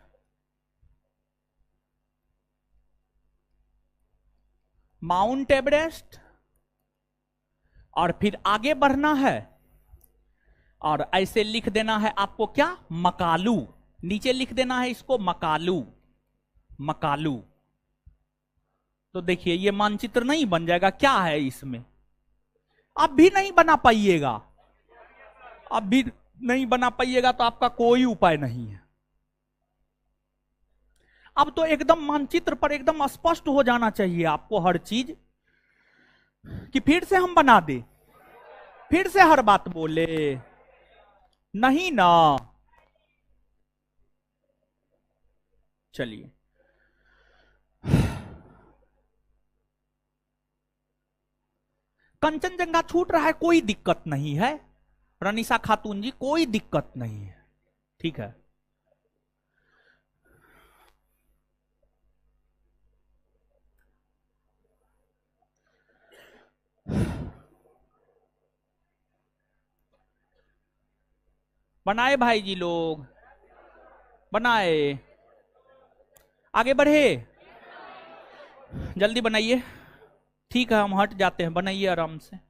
[SPEAKER 1] माउंट एवरेस्ट। और फिर आगे बढ़ना है और ऐसे लिख देना है आपको क्या, मकालू। नीचे लिख देना है इसको मकालू, मकालू। तो देखिए ये मानचित्र नहीं बन जाएगा, क्या है इसमें? अब भी नहीं बना पाइएगा, अब भी नहीं बना पाइएगा तो आपका कोई उपाय नहीं है। अब तो एकदम मानचित्र पर एकदम स्पष्ट हो जाना चाहिए आपको हर चीज, कि फिर से हम बना दे, फिर से हर बात बोले, नहीं ना। चलिए कंचनजंगा छूट रहा है, कोई दिक्कत नहीं है रनीसा खातून जी, कोई दिक्कत नहीं है, ठीक है। बनाए भाई जी लोग, बनाए, आगे बढ़े, जल्दी बनाइए। ठीक है हम हट जाते हैं, बनाइए आराम से।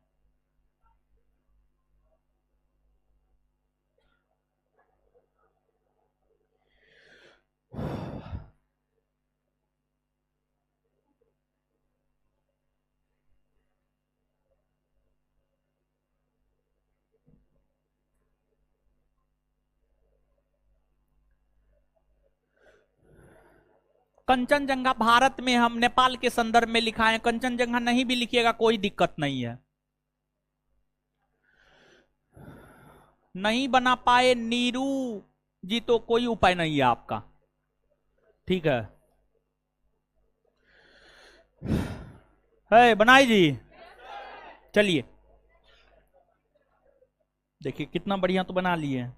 [SPEAKER 1] कंचनजंगा भारत में, हम नेपाल के संदर्भ में लिखा है, कंचनजंगा नहीं भी लिखिएगा कोई दिक्कत नहीं है। नहीं बना पाए नीरू जी तो कोई उपाय नहीं है आपका, ठीक है बनाई जी। चलिए देखिए कितना बढ़िया तो बना लिए।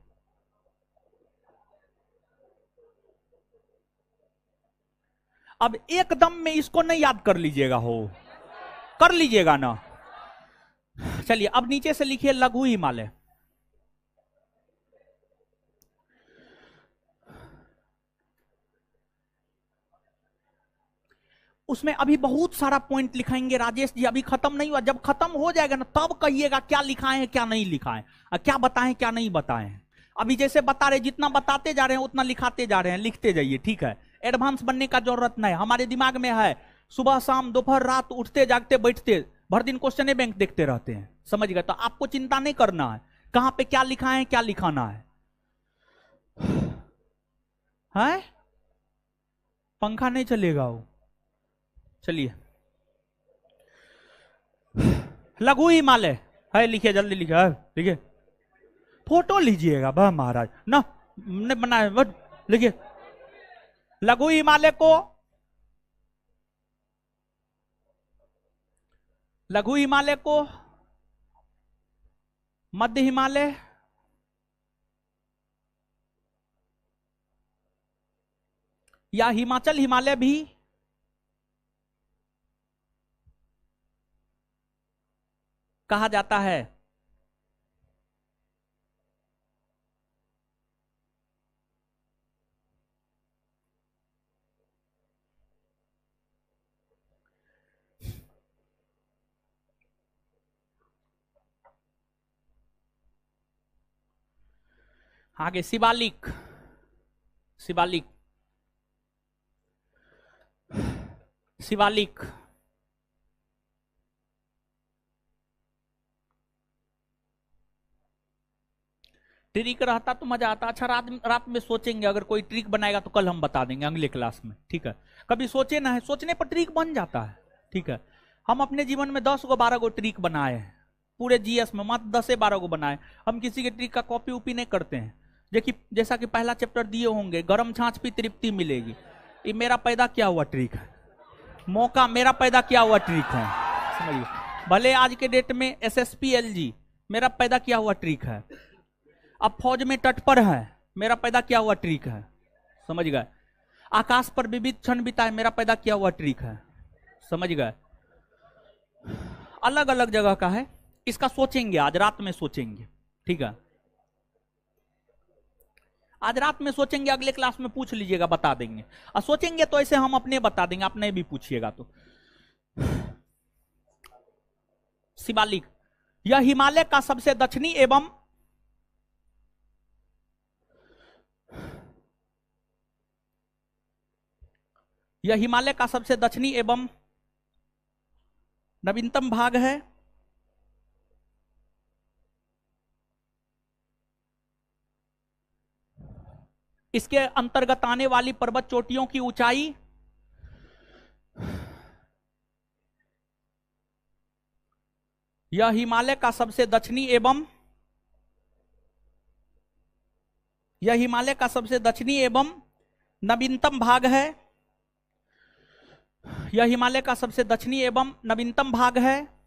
[SPEAKER 1] अब एकदम में इसको नहीं याद कर लीजिएगा, हो कर लीजिएगा ना। चलिए अब नीचे से लिखिए लघु हिमालय। उसमें अभी बहुत सारा पॉइंट लिखाएंगे राजेश जी, अभी खत्म नहीं हुआ, जब खत्म हो जाएगा ना तब कहिएगा क्या लिखा है क्या नहीं लिखा है, क्या बताएं क्या नहीं बताएं। अभी जैसे बता रहे, जितना बताते जा रहे हैं उतना लिखाते जा रहे हैं, लिखते जाइए, ठीक है। एडवांस बनने का जरूरत नहीं, हमारे दिमाग में है सुबह शाम दोपहर रात उठते जागते बैठते भर दिन क्वेश्चन बैंक देखते रहते हैं, समझ गए? तो आपको चिंता नहीं करना है कहां पे क्या लिखा है क्या लिखाना है। पंखा नहीं चलेगा वो। चलिए लघु हिमालय है, लिखिए जल्दी लिखिए, लिखिए फोटो लीजिएगा बा महाराज ना, ने बनाया, लिखिए लघु हिमालय को, लघु हिमालय को मध्य हिमालय, या हिमाचल हिमालय भी कहा जाता है। आगे शिवालिक, शिवालिक, शिवालिक, ट्रिक रहता तो मजा आता। अच्छा, रात रात में सोचेंगे, अगर कोई ट्रिक बनाएगा तो कल हम बता देंगे अगले क्लास में, ठीक है। कभी सोचे ना है, सोचने पर ट्रिक बन जाता है, ठीक है। हम अपने जीवन में 10 गो 12 गो ट्रिक बनाए हैं, पूरे जीएस में मात्र 10 से 12 गो बनाए। हम किसी के ट्रिक का कॉपी उपी नहीं करते हैं। देखिए, जैसा कि पहला चैप्टर दिए होंगे, गर्म छाछ पे तृप्ति मिलेगी, ये मेरा पैदा किया हुआ ट्रिक है। मौका मेरा पैदा किया हुआ ट्रिक है, समझिए। भले आज के डेट में SSPLG मेरा पैदा किया हुआ ट्रिक है। अब फौज में तत्पर है, मेरा पैदा किया हुआ ट्रिक है, समझ गए। आकाश पर विविध क्षण बिताए, मेरा पैदा किया हुआ ट्रिक है, समझ गए। अलग अलग जगह का है। इसका सोचेंगे, आज रात में सोचेंगे, ठीक है। आज रात में सोचेंगे, अगले क्लास में पूछ लीजिएगा, बता देंगे। और सोचेंगे तो ऐसे हम अपने बता देंगे, आप नहीं भी पूछिएगा तो। शिवालिक, यह हिमालय का सबसे दक्षिणी एवं नवीनतम भाग है। इसके अंतर्गत आने वाली पर्वत चोटियों की ऊंचाई यह हिमालय का सबसे दक्षिणी एवं नवीनतम भाग है। यह हिमालय का सबसे दक्षिणी एवं नवीनतम भाग है।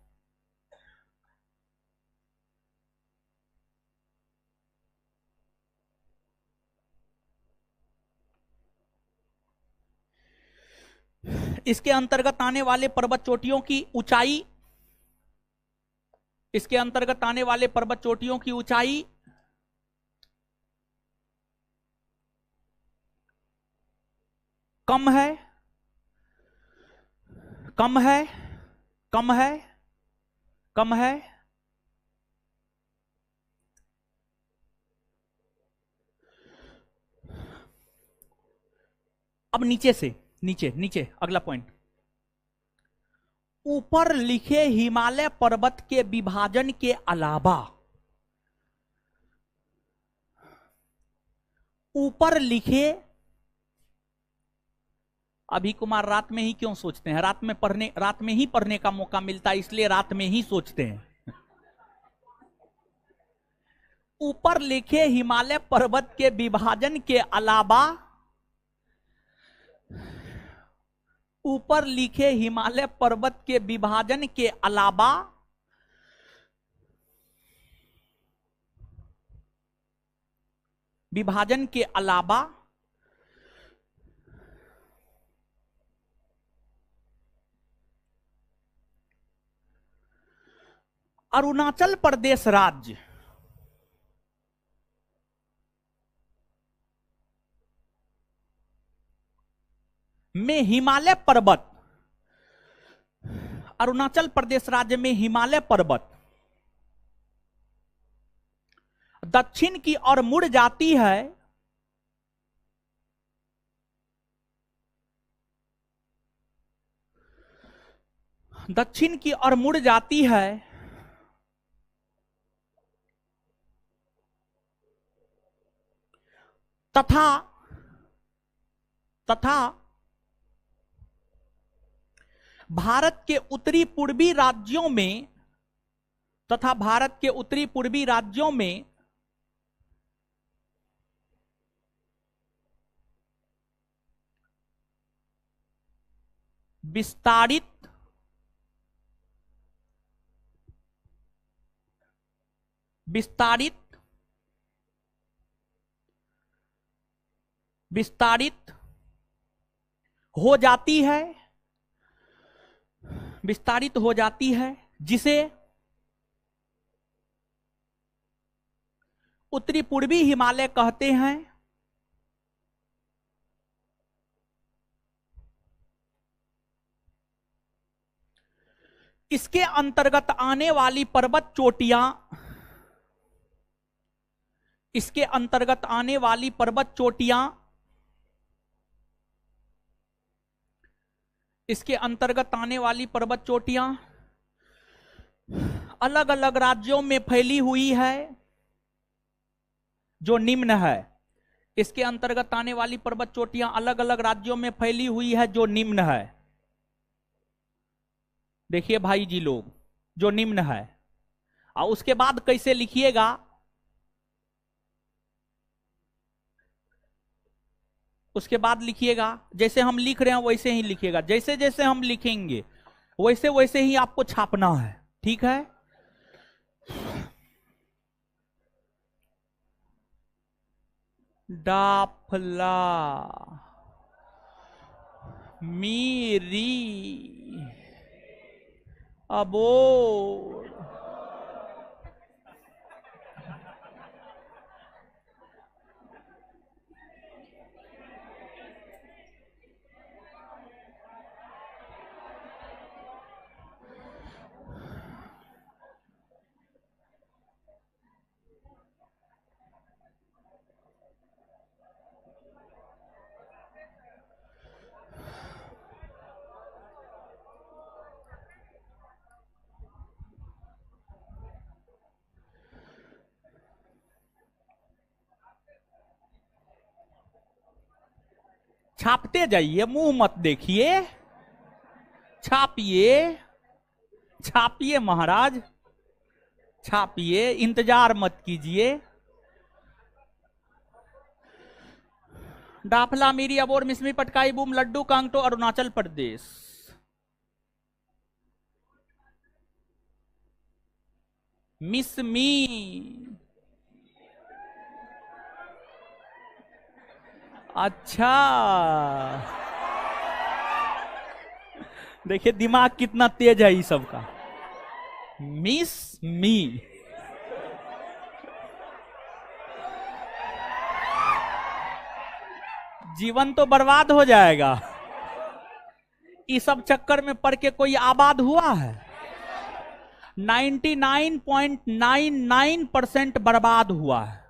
[SPEAKER 1] इसके अंतर्गत आने वाले पर्वत चोटियों की ऊंचाई कम है, कम है, कम है, कम है। अब नीचे से, नीचे अगला पॉइंट। ऊपर लिखे हिमालय पर्वत के विभाजन के अलावा, ऊपर लिखे, अभी कुमार रात में ही क्यों सोचते हैं? रात में ही पढ़ने का मौका मिलता है, इसलिए रात में ही सोचते हैं। ऊपर लिखे हिमालय पर्वत के विभाजन के अलावा, ऊपर लिखे हिमालय पर्वत के विभाजन के अलावा अरुणाचल प्रदेश राज्य में हिमालय पर्वत, अरुणाचल प्रदेश राज्य में हिमालय पर्वत दक्षिण की ओर मुड़ जाती है। दक्षिण की ओर मुड़ जाती है तथा भारत के उत्तरी पूर्वी राज्यों में विस्तारित हो जाती है, जिसे उत्तरी पूर्वी हिमालय कहते हैं। इसके अंतर्गत आने वाली पर्वत चोटियां अलग अलग राज्यों में फैली हुई है। जो निम्न है, इसके अंतर्गत आने वाली पर्वत चोटियां अलग अलग राज्यों में फैली हुई है, जो निम्न है। देखिए भाई जी लोग, जो निम्न है। और उसके बाद कैसे लिखिएगा, उसके बाद लिखिएगा जैसे हम लिख रहे हैं वैसे ही लिखिएगा, जैसे जैसे हम लिखेंगे वैसे वैसे ही आपको छापना है, ठीक है। डाफला मीरी अबोर छापते जाइए, मुंह मत देखिए, छापिए छापिए महाराज, छापिए, इंतजार मत कीजिए। डाफला मीरी अबोर मिसमी पटकाई बूम लड्डू कांगटो अरुणाचल प्रदेश। मिसमी अच्छा, देखिए दिमाग कितना तेज है इस सबका। मिस मी, जीवन तो बर्बाद हो जाएगा। इस सब चक्कर में पड़ के कोई आबाद हुआ है? 99.99% बर्बाद हुआ है,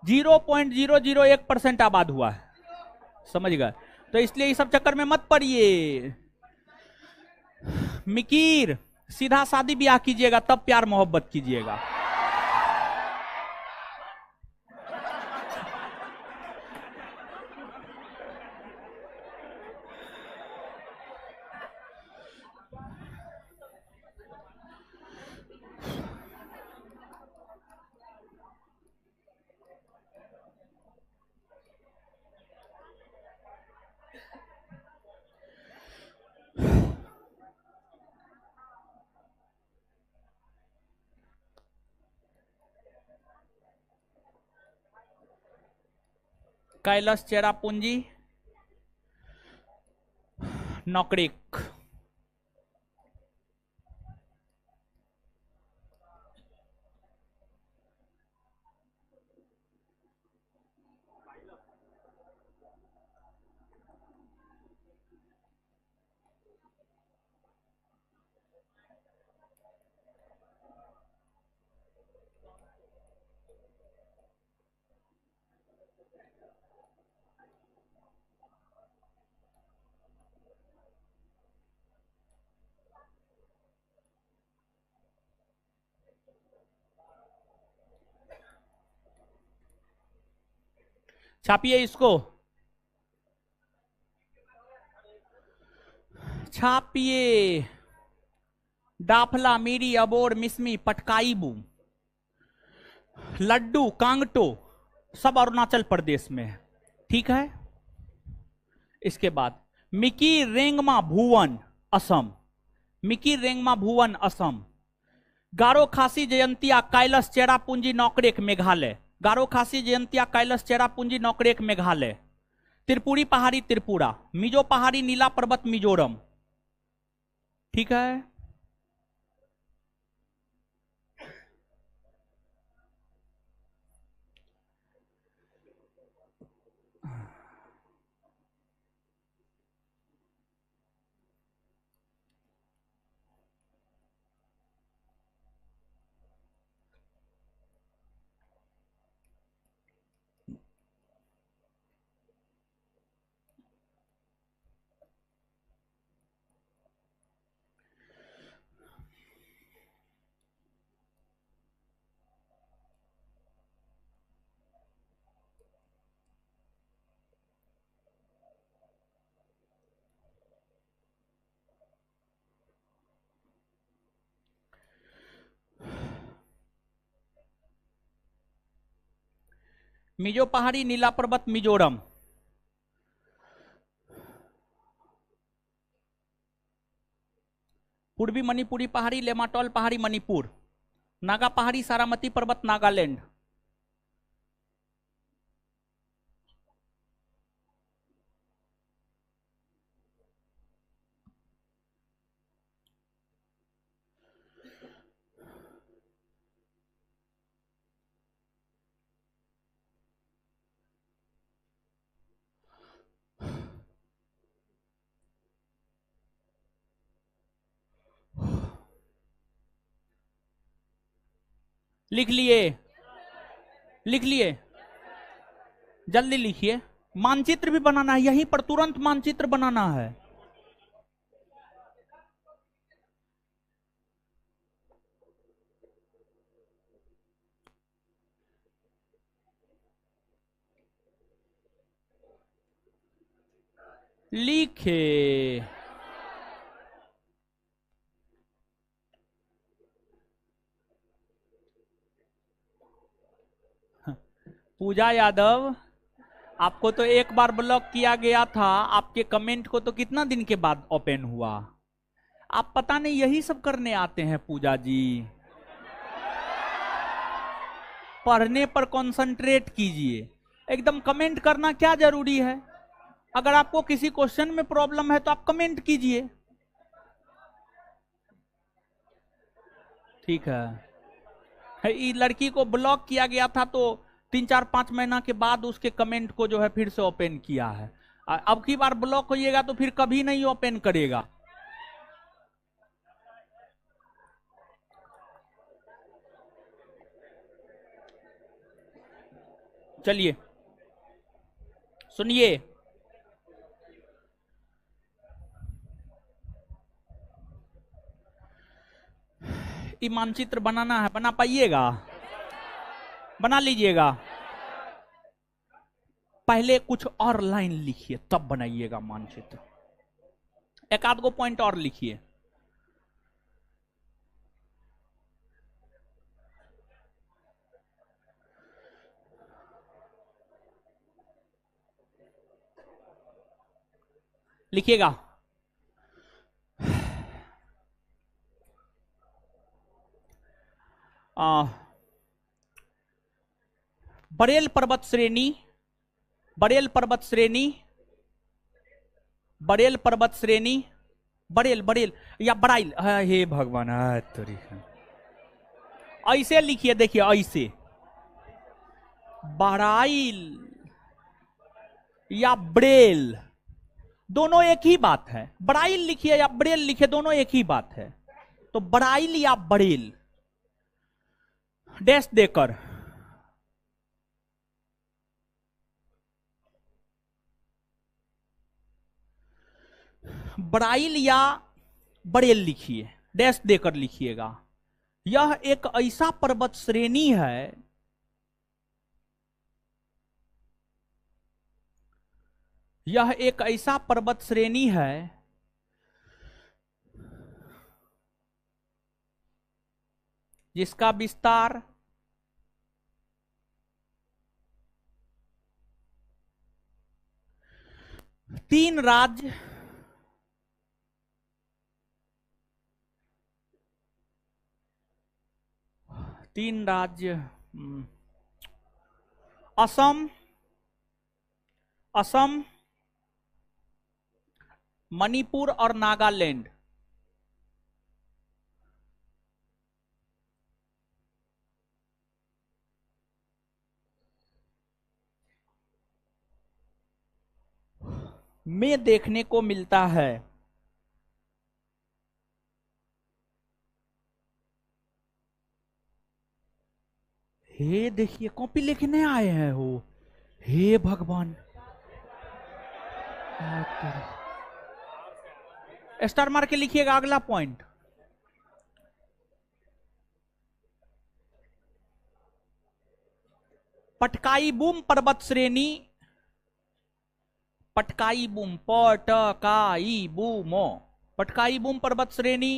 [SPEAKER 1] 0.001% आबाद हुआ है, समझ गए? तो इसलिए इस सब चक्कर में मत पड़िए। मिकीर, सीधा शादी ब्याह कीजिएगा, तब प्यार मोहब्बत कीजिएगा। कैलाश चेरापूंजी नौकरेक। छापिए इसको, छापिए। डाफला मीरी अबोर मिसमी पटकाईबू लड्डू कांगटो सब अरुणाचल प्रदेश में है, ठीक है। इसके बाद मिकी रेंगमा भुवन असम, मिकी रेंगमा भुवन असम। गारो खासी जयंतिया कैलाश चेरापूंजी नौकरेक मेघालय, गारो खासी जयंतिया कैलाश चेरापूंजी नौकरेक मेघालय। त्रिपुरी पहाड़ी त्रिपुरा, मिजो पहाड़ी नीला पर्वत मिजोरम, ठीक है। मिजो पहाड़ी, नीला पर्वत मिजोरम, पूर्वी मणिपुरी पहाड़ी लेमाटोल पहाड़ी मणिपुर, नागा पहाड़ी सारामती पर्वत नागालैंड, लिख लिए? लिख लिए? जल्दी लिखिए। मानचित्र भी बनाना है, यहीं पर तुरंत मानचित्र बनाना है। लिखे। पूजा यादव, आपको तो एक बार ब्लॉक किया गया था, आपके कमेंट को तो कितना दिन के बाद ओपन हुआ? आप पता नहीं यही सब करने आते हैं पूजा जी। पढ़ने पर कंसंट्रेट कीजिए, एकदम कमेंट करना क्या जरूरी है? अगर आपको किसी क्वेश्चन में प्रॉब्लम है तो आप कमेंट कीजिए, ठीक है? ये लड़की को ब्लॉक किया गया था तो 3-4-5 महीना के बाद उसके कमेंट को जो है फिर से ओपन किया है। अब की बार ब्लॉक होइएगा तो फिर कभी नहीं ओपन करेगा। चलिए सुनिए, ये मानचित्र बनाना है, बना पाइएगा? बना लीजिएगा। पहले कुछ और लाइन लिखिए तब बनाइएगा मानचित्र, एक आध गो पॉइंट और लिखिए। लिखिएगा। बरेल पर्वत श्रेणी, बरेल पर्वत श्रेणी, बरेल पर्वत श्रेणी, बरेल बरेल या बराइल, हे भगवान, ऐसे लिखिए, देखिए ऐसे, बराइल या ब्रेल, दोनों एक ही बात है। बराइल लिखिए या ब्रेल लिखिए, दोनों एक ही बात है। तो बराइल या बरेल डैश देकर बराइल या बरेल लिखिए, डैश देकर लिखिएगा। यह एक ऐसा पर्वत श्रेणी है, यह एक ऐसा पर्वत श्रेणी है जिसका विस्तार 3 राज्य, असम, असम, मणिपुर और नागालैंड में देखने को मिलता है। हे देखिए, कॉपी लिखने आए हैं हो, हे भगवान, स्टार मार के लिखिएगा। अगला पॉइंट, पटकाई बूम पर्वत श्रेणी, पटकाई बूम, पटकाई बूमो, पटकाई बूम पर्वत श्रेणी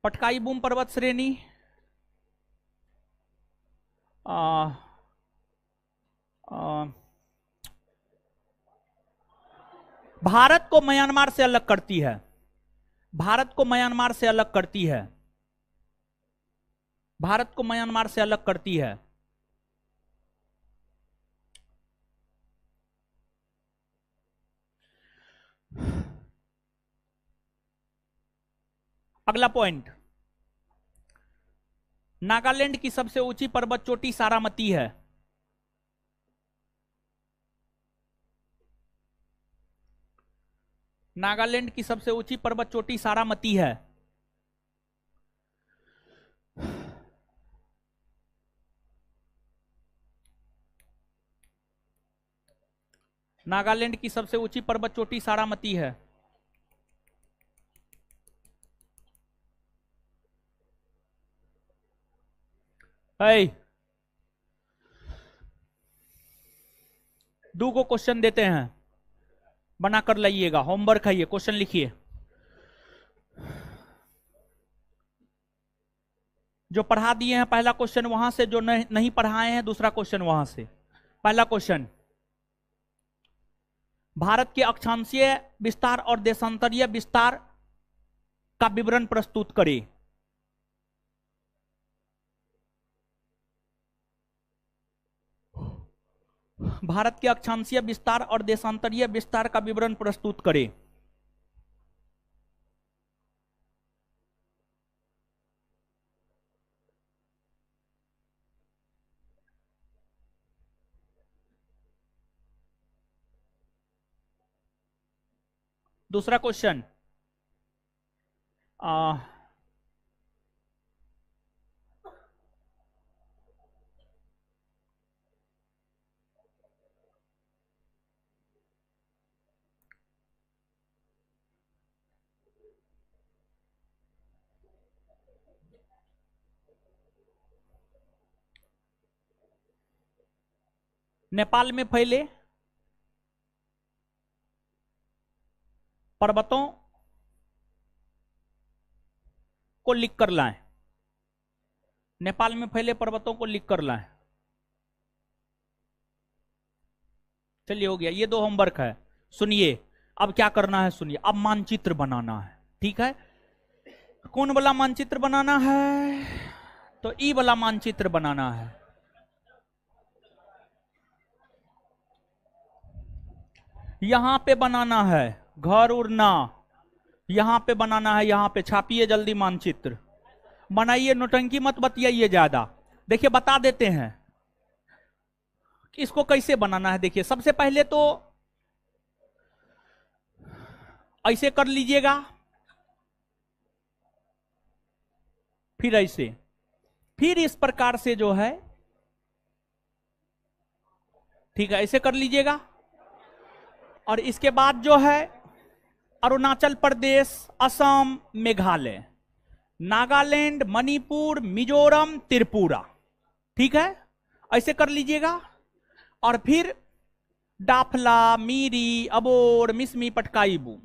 [SPEAKER 1] पटकाई बूम पर्वत श्रेणी, आ, आ, भारत को म्यांमार से अलग करती है, भारत को म्यांमार से अलग करती है, भारत को म्यांमार से अलग करती है। अगला पॉइंट, नागालैंड की सबसे ऊंची पर्वत चोटी सारामती है। नागालैंड की सबसे ऊंची पर्वत चोटी सारामती है। नागालैंड की सबसे ऊंची पर्वत चोटी सारामती है। दो को क्वेश्चन देते हैं, बनाकर लाइएगा, होमवर्क है ये, क्वेश्चन लिखिए। जो पढ़ा दिए हैं पहला क्वेश्चन वहां से, जो नहीं पढ़ाए हैं दूसरा क्वेश्चन वहां से। पहला क्वेश्चन, भारत के अक्षांशीय विस्तार और देशांतरीय विस्तार का विवरण प्रस्तुत करें। भारत के अक्षांशीय विस्तार और देशांतरीय विस्तार का विवरण प्रस्तुत करें। दूसरा क्वेश्चन, नेपाल में फैले पर्वतों को लिख कर लाएं। नेपाल में फैले पर्वतों को लिख कर लाएं। चलिए हो गया, ये दो होमवर्क है। सुनिए अब क्या करना है, सुनिए अब मानचित्र बनाना है, ठीक है। कौन वाला मानचित्र बनाना है? तो ई वाला मानचित्र बनाना है। यहां पे बनाना है, घर उड़ना यहां पे बनाना है, यहां पे छापिए जल्दी मानचित्र बनाइए, नौटंकी मत बतियाइए ज्यादा। देखिए बता देते हैं कि इसको कैसे बनाना है। देखिए सबसे पहले तो ऐसे कर लीजिएगा, फिर ऐसे, फिर इस प्रकार से जो है, ठीक है, ऐसे कर लीजिएगा। और इसके बाद जो है अरुणाचल प्रदेश, असम, मेघालय, नागालैंड, मणिपुर, मिजोरम, त्रिपुरा, ठीक है, ऐसे कर लीजिएगा। और फिर डाफला, मीरी, अबोर, मिसमी, पटकाईबू,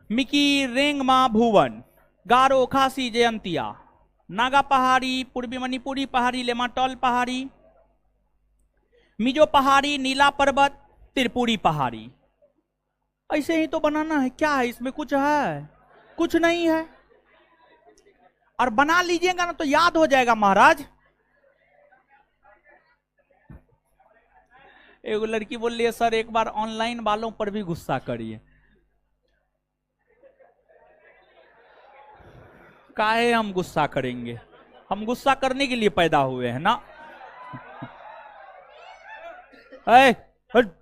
[SPEAKER 1] मिकी, रेंगमा, भुवन, गारो, खासी, जयंतिया, नागा पहाड़ी, पूर्वी मणिपुरी पहाड़ी, लेमाटोल पहाड़ी, मिजो पहाड़ी, नीला पर्वत, त्रिपुरी पहाड़ी। ऐसे ही तो बनाना है, क्या है इसमें, कुछ है? कुछ नहीं है। और बना लीजिएगा ना तो याद हो जाएगा महाराज। एक लड़की बोल रही है सर एक बार ऑनलाइन वालों पर भी गुस्सा करिए। काहे हम गुस्सा करेंगे, हम गुस्सा करने के लिए पैदा हुए हैं ना। हट।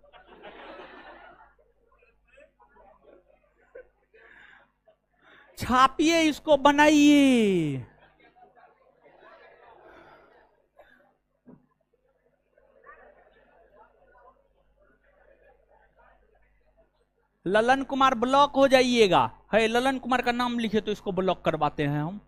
[SPEAKER 1] छापिए इसको, बनाइए। ललन कुमार ब्लॉक हो जाइएगा, है ललन कुमार का नाम लिखे तो इसको ब्लॉक करवाते हैं हम।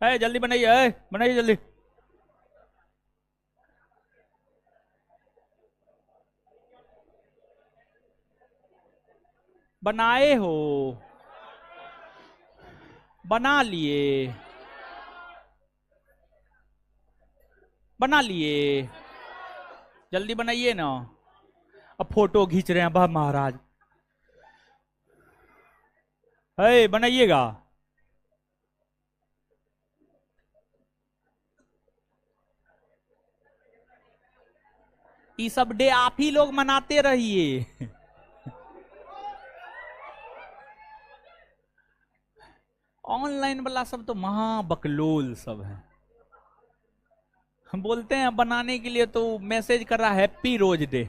[SPEAKER 1] जल्दी बनाइए, बनाइए जल्दी। बनाए हो, बना लिए, बना लिए, जल्दी बनाइए ना। अब फोटो खींच रहे हैं बा महाराज। बनाइएगा। ये सब डे आप ही लोग मनाते रहिए। ऑनलाइन वाला सब तो महा बकलोल सब है। हम बोलते हैं बनाने के लिए तो मैसेज कर रहा हैप्पी रोज डे।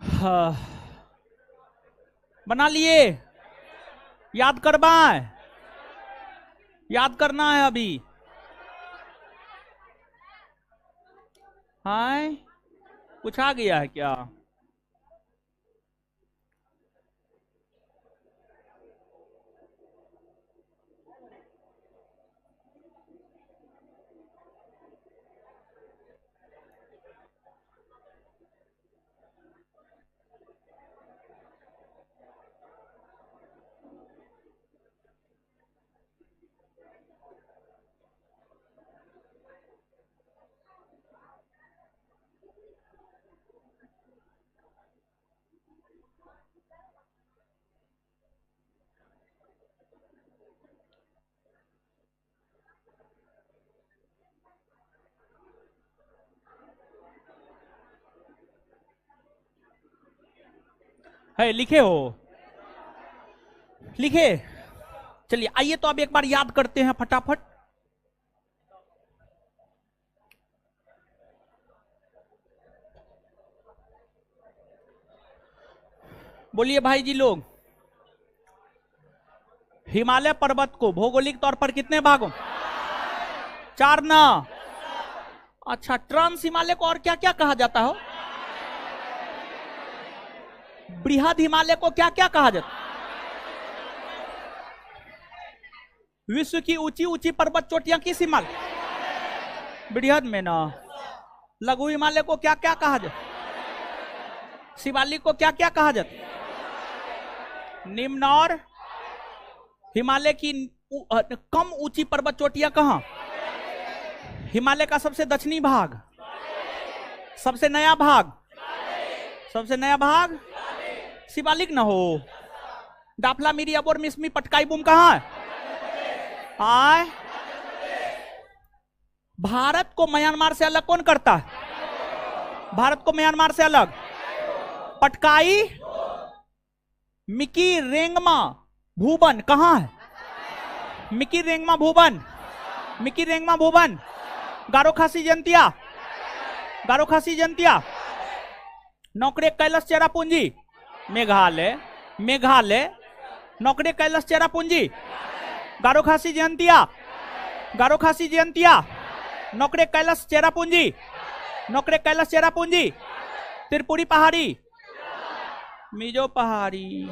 [SPEAKER 1] हाँ। बना लिए, याद करवाए, याद करना है अभी। हाय, कुछ आ गया है क्या? है लिखे हो? लिखे? चलिए आइए तो अब एक बार याद करते हैं फटाफट। बोलिए भाई जी लोग, हिमालय पर्वत को भौगोलिक तौर पर कितने भागों? 4 ना? अच्छा, ट्रांस हिमालय को और क्या क्या कहा जाता हो? बृहद हिमालय को क्या क्या कहा जाता? विश्व की ऊंची ऊंची पर्वत चोटियां किस हिमालय? बृहद में ना। लघु हिमालय को क्या क्या कहा जाता? शिवालिक को क्या क्या कहा जाता? निम्न। और हिमालय की कम ऊंची पर्वत चोटियां कहां? हिमालय का सबसे दक्षिणी भाग, सबसे नया भाग, सबसे नया भाग शिवालिक न हो। दाफला मिरी अबोर मिसमी पटकाई बुम कहां है? आए, भारत को म्यांमार से अलग कौन करता है? भारत को म्यांमार से अलग पटकाई मिकी रेंगमा भूबन कहां है? मिकी रेंगमा भूबन, मिकी रेंगमा भूबन। गारो खासी जंतिया, गारो खासी जंतिया। नौकरे कैलाश चेरापूंजी मेघालय, मेघालय। नौकरे कैलाश चेरापूंजी गारो खासी जयंतिया, गारो खासी जयंतिया। नौकरे कैलाश चेरापूंजी, नौकरे कैलाश चेरापूंजी। त्रिपुरी पहाड़ी, मिजो पहाड़ी,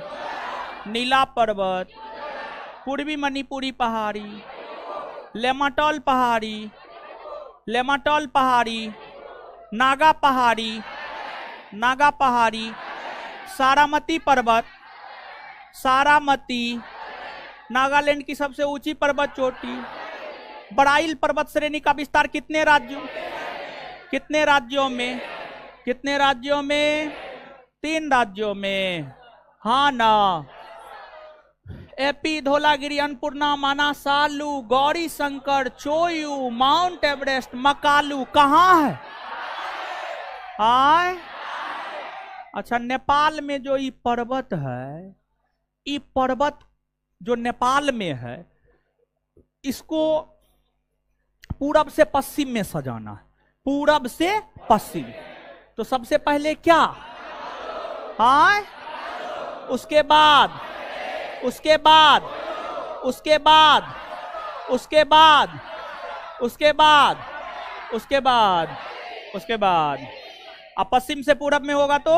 [SPEAKER 1] नीला पर्वत, पूर्वी मणिपुरी पहाड़ी, लेमाटोल पहाड़ी, लेमाटोल पहाड़ी, नागा पहाड़ी, नागा पहाड़ी, सारामती पर्वत, सारामती। नागालैंड की सबसे ऊंची पर्वत चोटी। बराइल पर्वत श्रेणी का विस्तार कितने राज्यों, कितने राज्यों में? कितने राज्यों में? 3 राज्यों में। हाँ ना? एपी, धौलागिरी, अन्नपूर्णा, माना, सालू, गौरी शंकर, चोयू, माउंट एवरेस्ट, मकालू कहाँ है? आए? अच्छा, नेपाल में जो ये पर्वत है, ये पर्वत जो नेपाल में है, इसको पूरब से पश्चिम में सजाना है, पूरब से पश्चिम। तो सबसे पहले क्या? हाँ, उसके बाद, उसके बाद, उसके बाद, उसके बाद, उसके बाद, उसके बाद, उसके बाद अब पश्चिम से पूरब में होगा तो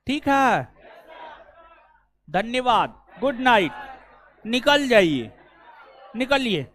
[SPEAKER 1] ठीक है। धन्यवाद, गुड नाइट, निकल जाइए, निकलिए।